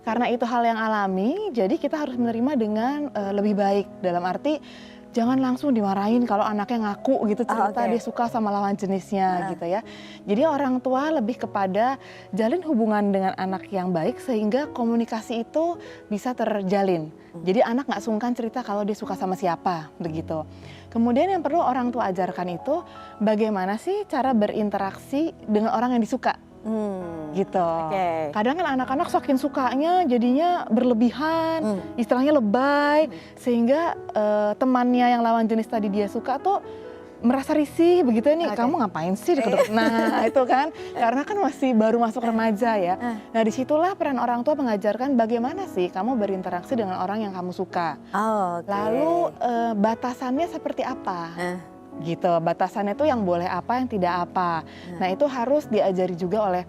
Speaker 5: Karena itu hal yang alami, jadi kita harus menerima dengan lebih baik. Dalam arti jangan langsung dimarahin kalau anaknya ngaku gitu cerita dia suka sama lawan jenisnya gitu ya. Jadi orang tua lebih kepada jalin hubungan dengan anak yang baik sehingga komunikasi itu bisa terjalin. Jadi anak nggak sungkan cerita kalau dia suka sama siapa begitu. Kemudian yang perlu orang tua ajarkan itu bagaimana sih cara berinteraksi dengan orang yang disuka. Gitu. Kadang kan anak-anak saking sukanya jadinya berlebihan, istilahnya lebay, sehingga temannya yang lawan jenis tadi dia suka tuh merasa risih begitu nih, kamu ngapain sih deket-deket? Nah itu kan, karena kan masih baru masuk remaja ya. Nah disitulah peran orang tua mengajarkan bagaimana sih kamu berinteraksi dengan orang yang kamu suka. Lalu batasannya seperti apa? Gitu, batasannya itu yang boleh apa, yang tidak apa. Nah itu harus diajari juga oleh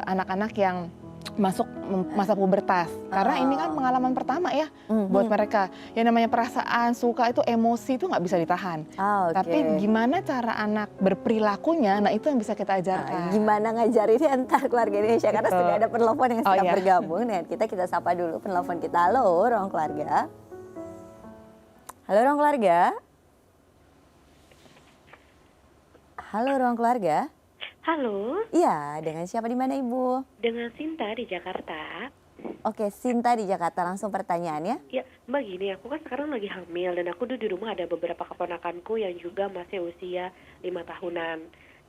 Speaker 5: anak-anak yang masuk masa pubertas. Karena ini kan pengalaman pertama ya buat mereka. Yang namanya perasaan, suka itu emosi itu nggak bisa ditahan. Tapi gimana cara anak berperilakunya, nah itu yang bisa kita ajarkan.
Speaker 1: Gimana ngajarinnya entar keluarga Indonesia, karena sudah ada penelpon yang sedang bergabung dengan kita. Kita sapa dulu penelpon kita. Halo Ruang Keluarga. Halo Ruang Keluarga. Halo Ruang Keluarga.
Speaker 8: Halo,
Speaker 1: Iya, dengan siapa di mana Ibu?
Speaker 8: dengan Sinta di Jakarta.
Speaker 1: Oke, Sinta di Jakarta, langsung pertanyaannya.
Speaker 8: Ya, Mbak gini, aku kan sekarang lagi hamil dan aku tuh di rumah ada beberapa keponakanku yang juga masih usia 5 tahunan.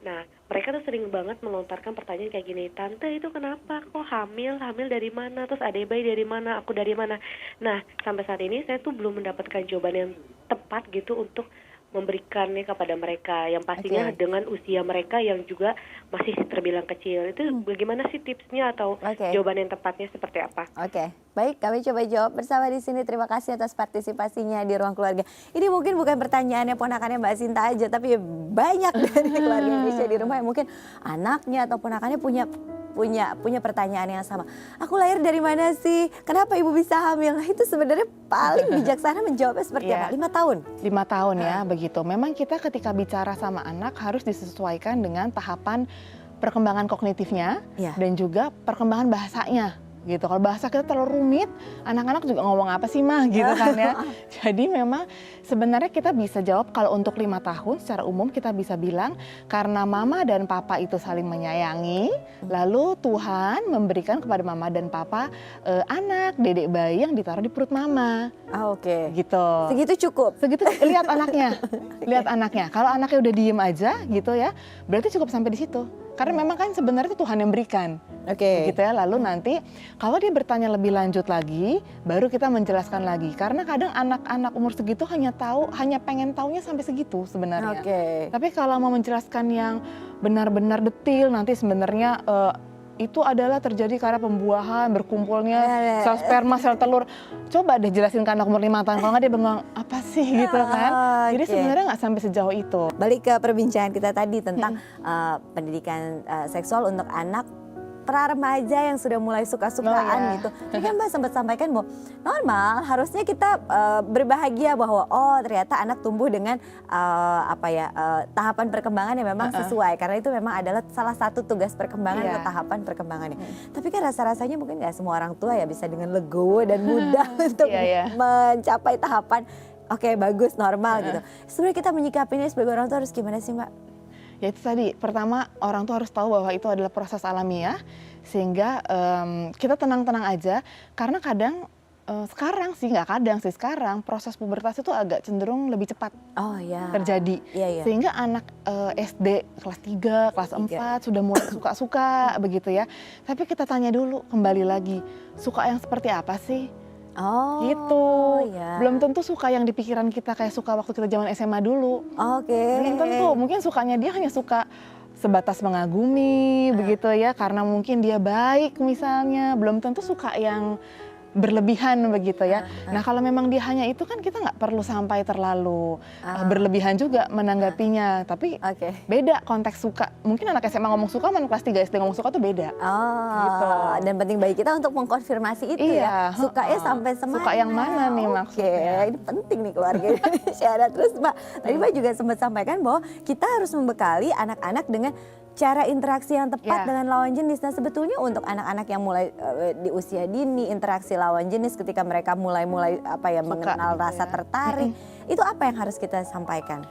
Speaker 8: Nah, mereka tuh sering banget melontarkan pertanyaan kayak gini, Tante itu kenapa kok hamil? Hamil dari mana? Terus adek bayi dari mana? Aku dari mana? Nah, sampai saat ini saya tuh belum mendapatkan jawaban yang tepat gitu untuk memberikannya kepada mereka yang pastinya
Speaker 1: Oke.
Speaker 8: dengan usia mereka yang juga masih terbilang kecil. Itu bagaimana sih tipsnya atau
Speaker 1: Oke.
Speaker 8: jawaban yang tepatnya seperti apa?
Speaker 1: Oke, baik kami coba jawab bersama di sini. Terima kasih atas partisipasinya di Ruang Keluarga. Ini mungkin bukan pertanyaannya ponakannya Mbak Sinta aja, tapi banyak dari keluarga Indonesia di rumah yang mungkin anaknya atau ponakannya punya pertanyaan yang sama. Aku lahir dari mana sih? Kenapa ibu bisa hamil? Nah, itu sebenarnya paling bijaksana menjawabnya seperti
Speaker 5: Iya.
Speaker 1: apa? 5 tahun.
Speaker 5: 5 tahun ya, begitu. Memang kita ketika bicara sama anak harus disesuaikan dengan tahapan perkembangan kognitifnya
Speaker 1: Iya.
Speaker 5: dan juga perkembangan bahasanya. Gitu. Kalau bahasa kita terlalu rumit, anak-anak juga ngomong apa sih mah gitu kan ya. Jadi memang sebenarnya kita bisa jawab kalau untuk 5 tahun secara umum kita bisa bilang karena mama dan papa itu saling menyayangi, lalu Tuhan memberikan kepada mama dan papa anak, dedek bayi yang ditaruh di perut mama.
Speaker 1: Oke.
Speaker 5: Gitu.
Speaker 1: Segitu cukup.
Speaker 5: Segitu lihat anaknya, lihat anaknya. Kalau anaknya udah diem aja gitu ya, berarti cukup sampai di situ. Karena memang kan sebenarnya itu Tuhan yang berikan.
Speaker 1: Oke.
Speaker 5: Gitu ya. Lalu nanti kalau dia bertanya lebih lanjut lagi, baru kita menjelaskan lagi. Karena kadang anak-anak umur segitu hanya pengen taunya sampai segitu sebenarnya.
Speaker 1: Oke.
Speaker 5: Tapi kalau mau menjelaskan yang benar-benar detil, nanti sebenarnya itu adalah terjadi karena pembuahan, berkumpulnya sel sperma, sel telur. Coba deh jelasin ke anak umur 5 tahun, kalau nggak dia bengong, apa sih gitu kan. Jadi
Speaker 1: Oke.
Speaker 5: sebenarnya nggak sampai sejauh itu.
Speaker 1: Balik ke perbincangan kita tadi tentang pendidikan seksual untuk anak pra remaja yang sudah mulai suka-sukaan
Speaker 5: Oh, ya.
Speaker 1: gitu. Tadi kan Mbak sempat sampaikan bahwa normal harusnya kita berbahagia bahwa oh ternyata anak tumbuh dengan tahapan perkembangan yang memang sesuai karena itu memang adalah salah satu tugas perkembangan
Speaker 5: Iya.
Speaker 1: atau tahapan perkembangannya. Tapi kan rasa-rasanya mungkin nggak semua orang tua ya bisa dengan legowo dan mudah untuk
Speaker 5: Iya, iya.
Speaker 1: mencapai tahapan oke bagus normal gitu. Sebenarnya kita menyikapinya sebagai orang tua harus gimana sih Mbak?
Speaker 5: Ya itu tadi, pertama orang tuh harus tahu bahwa itu adalah proses alamiah, sehingga kita tenang-tenang aja, karena kadang sekarang proses pubertas itu agak cenderung lebih cepat
Speaker 1: Oh ya.
Speaker 5: terjadi.
Speaker 1: Iya, iya.
Speaker 5: Sehingga anak SD kelas 3, kelas 4 sudah mulai suka-suka begitu ya. Tapi kita tanya dulu kembali lagi, suka yang seperti apa sih?
Speaker 1: Oh
Speaker 5: Gitu.
Speaker 1: ya.
Speaker 5: Belum tentu suka yang di pikiran kita kayak suka waktu kita zaman SMA dulu.
Speaker 1: Oke.
Speaker 5: Belum tentu, mungkin sukanya dia hanya suka sebatas mengagumi begitu ya, karena mungkin dia baik misalnya, belum tentu suka yang berlebihan begitu ya. Nah kalau memang dia hanya itu kan kita nggak perlu sampai terlalu berlebihan juga menanggapinya, tapi
Speaker 1: Oke.
Speaker 5: beda konteks suka. Mungkin anak SMA ngomong suka, sama kelas 3 SD ngomong suka tuh beda.
Speaker 1: Oh,
Speaker 5: Gitu.
Speaker 1: Dan penting bagi kita untuk mengkonfirmasi itu ya.
Speaker 5: Iya,
Speaker 1: Sukanya sampai semana.
Speaker 5: Suka yang mana nih maksudnya?
Speaker 1: Oke, ini penting nih keluarga Indonesia. Nah, terus Mbak, tadi Mbak juga sempat sampaikan bahwa kita harus membekali anak-anak dengan cara interaksi yang tepat
Speaker 5: Ya.
Speaker 1: dengan lawan jenis. Nah sebetulnya untuk anak-anak yang mulai di usia dini, interaksi lawan jenis ketika mereka mulai mengenal
Speaker 5: gitu
Speaker 1: rasa
Speaker 5: ya.
Speaker 1: tertarik, itu apa yang harus kita sampaikan?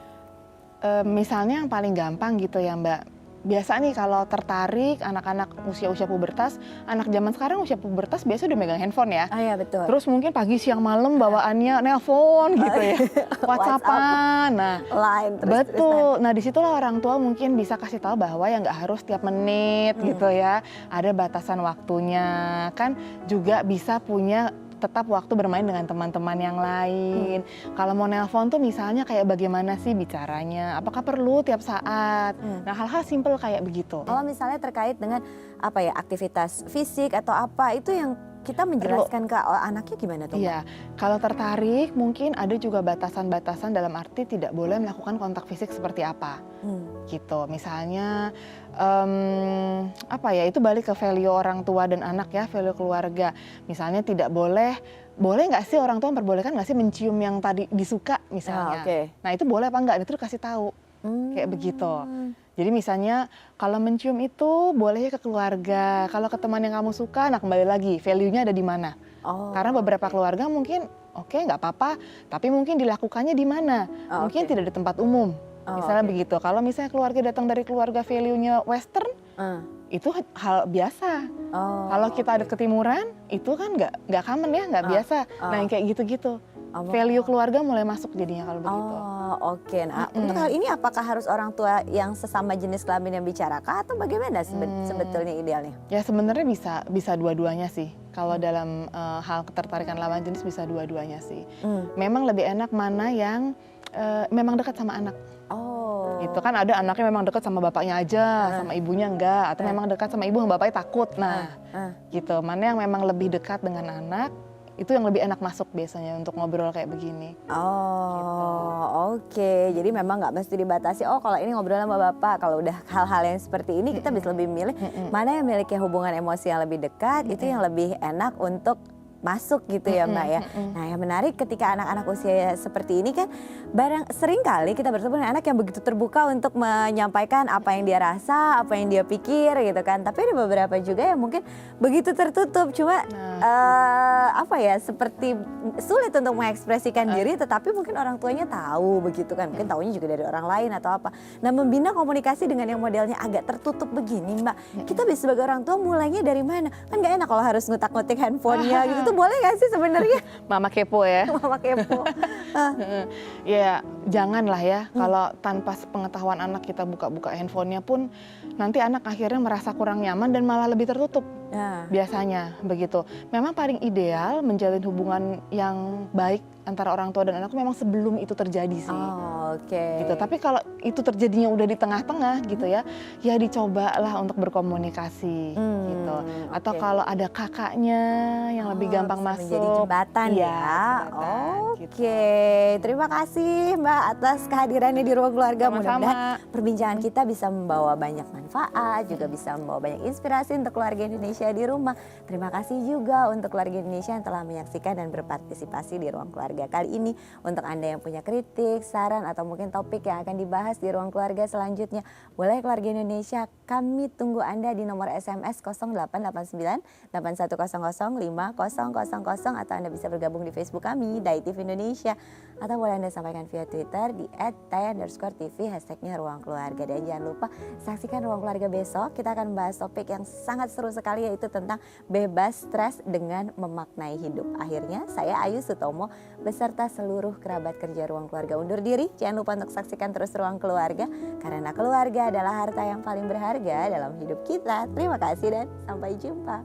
Speaker 5: Misalnya yang paling gampang gitu ya Mbak, biasa nih kalau tertarik anak-anak usia-usia pubertas, anak zaman sekarang usia pubertas biasa udah megang handphone ya.
Speaker 1: Oh iya betul.
Speaker 5: Terus mungkin pagi siang malam bawaannya nelpon gitu ya, WhatsAppan. Nah,
Speaker 1: Line terus.
Speaker 5: betul. Nah disitulah orang tua mungkin bisa kasih tahu bahwa ya nggak harus tiap menit gitu ya, ada batasan waktunya. Kan juga bisa punya tetap waktu bermain dengan teman-teman yang lain. Kalau mau nelpon tuh misalnya kayak bagaimana sih bicaranya, apakah perlu tiap saat. Nah hal-hal simpel kayak begitu.
Speaker 1: Kalau misalnya terkait dengan aktivitas fisik atau apa itu yang kita menjelaskan ke anaknya gimana tuh?
Speaker 5: Iya, kalau tertarik mungkin ada juga batasan-batasan dalam arti tidak boleh melakukan kontak fisik seperti apa. Gitu, misalnya itu balik ke value orang tua dan anak ya, value keluarga. Misalnya tidak boleh nggak sih orang tua memperbolehkan nggak sih mencium yang tadi disuka misalnya.
Speaker 1: Oke.
Speaker 5: Nah itu boleh apa enggak, itu kasih tahu. Kayak begitu. Jadi misalnya kalau mencium itu boleh ke keluarga, kalau ke teman yang kamu suka, nah kembali lagi value-nya ada di mana. Karena beberapa keluarga mungkin oke nggak apa-apa, tapi mungkin dilakukannya di mana? Mungkin tidak di tempat umum. Misalnya
Speaker 1: oke.
Speaker 5: begitu. Kalau misalnya keluarga datang dari keluarga value-nya Western, itu hal biasa. Kalau kita ada ketimuran, itu kan nggak common ya, nggak biasa. Nah, yang kayak gitu-gitu. Value keluarga mulai masuk jadinya kalau begitu.
Speaker 1: Oke. Nah, untuk hal ini apakah harus orang tua yang sesama jenis kelamin yang bicarakan atau bagaimana sebetulnya idealnya?
Speaker 5: Ya sebenarnya bisa dua-duanya sih. Kalau dalam hal ketertarikan lawan jenis bisa dua-duanya sih. Memang lebih enak mana yang memang dekat sama anak. Gitu kan, ada anaknya memang dekat sama bapaknya aja, sama ibunya enggak, atau memang dekat sama ibu sama bapaknya takut. Nah, gitu. Mana yang memang lebih dekat dengan anak, itu yang lebih enak masuk biasanya untuk ngobrol kayak begini.
Speaker 1: Oke. Jadi memang nggak mesti dibatasi, kalau ini ngobrol sama bapak. Kalau udah hal-hal yang seperti ini kita bisa lebih milih mana yang memiliki hubungan emosi yang lebih dekat, itu yang lebih enak untuk masuk gitu ya Mbak ya. Nah, yang menarik ketika anak-anak usia seperti ini kan sering kali kita bertemu dengan anak yang begitu terbuka untuk menyampaikan apa yang dia rasa, apa yang dia pikir gitu kan. Tapi ada beberapa juga yang mungkin begitu tertutup, cuma seperti sulit untuk mengekspresikan diri, tetapi mungkin orang tuanya tahu begitu kan. Mungkin taunya juga dari orang lain atau apa. Nah, membina komunikasi dengan yang modelnya agak tertutup begini Mbak. Kita bisa sebagai orang tua mulainya dari mana? Kan gak enak kalau harus ngutak-ngutik handphonenya gitu. Itu boleh gak sih sebenarnya?
Speaker 5: Mama kepo ya.
Speaker 1: Mama kepo.
Speaker 5: Ya janganlah ya, kalau tanpa pengetahuan anak kita buka-buka handphonenya pun nanti anak akhirnya merasa kurang nyaman dan malah lebih tertutup. Biasanya begitu. Memang paling ideal menjalin hubungan yang baik antara orang tua dan anak memang sebelum itu terjadi sih. Gitu. Tapi kalau itu terjadinya udah di tengah-tengah gitu ya dicobalah untuk berkomunikasi gitu. Atau kalau ada kakaknya yang lebih gampang masuk.
Speaker 1: Menjadi jembatan ya. Oke. Terima kasih Mbak atas kehadirannya di Ruang Keluarga. Mudah-mudahan perbincangan kita bisa membawa banyak manfaat, juga bisa membawa banyak inspirasi untuk keluarga Indonesia di rumah. Terima kasih juga untuk keluarga Indonesia yang telah menyaksikan dan berpartisipasi di Ruang Keluarga kali ini. Untuk Anda yang punya kritik, saran, atau mungkin topik yang akan dibahas di Ruang Keluarga selanjutnya, boleh keluarga Indonesia, kami tunggu Anda di nomor SMS 0889 8100 5000, atau Anda bisa bergabung di Facebook kami, Daitif Indonesia, atau boleh Anda sampaikan via Twitter di @tay_tv, hashtagnya Ruang Keluarga. Dan jangan lupa saksikan Ruang Keluarga besok, kita akan membahas topik yang sangat seru sekali, yaitu tentang bebas stres dengan memaknai hidup. Akhirnya saya Ayu Sutomo beserta seluruh kerabat kerja Ruang Keluarga undur diri. Jangan lupa untuk saksikan terus Ruang Keluarga, karena keluarga adalah harta yang paling berharga dalam hidup kita. Terima kasih dan sampai jumpa.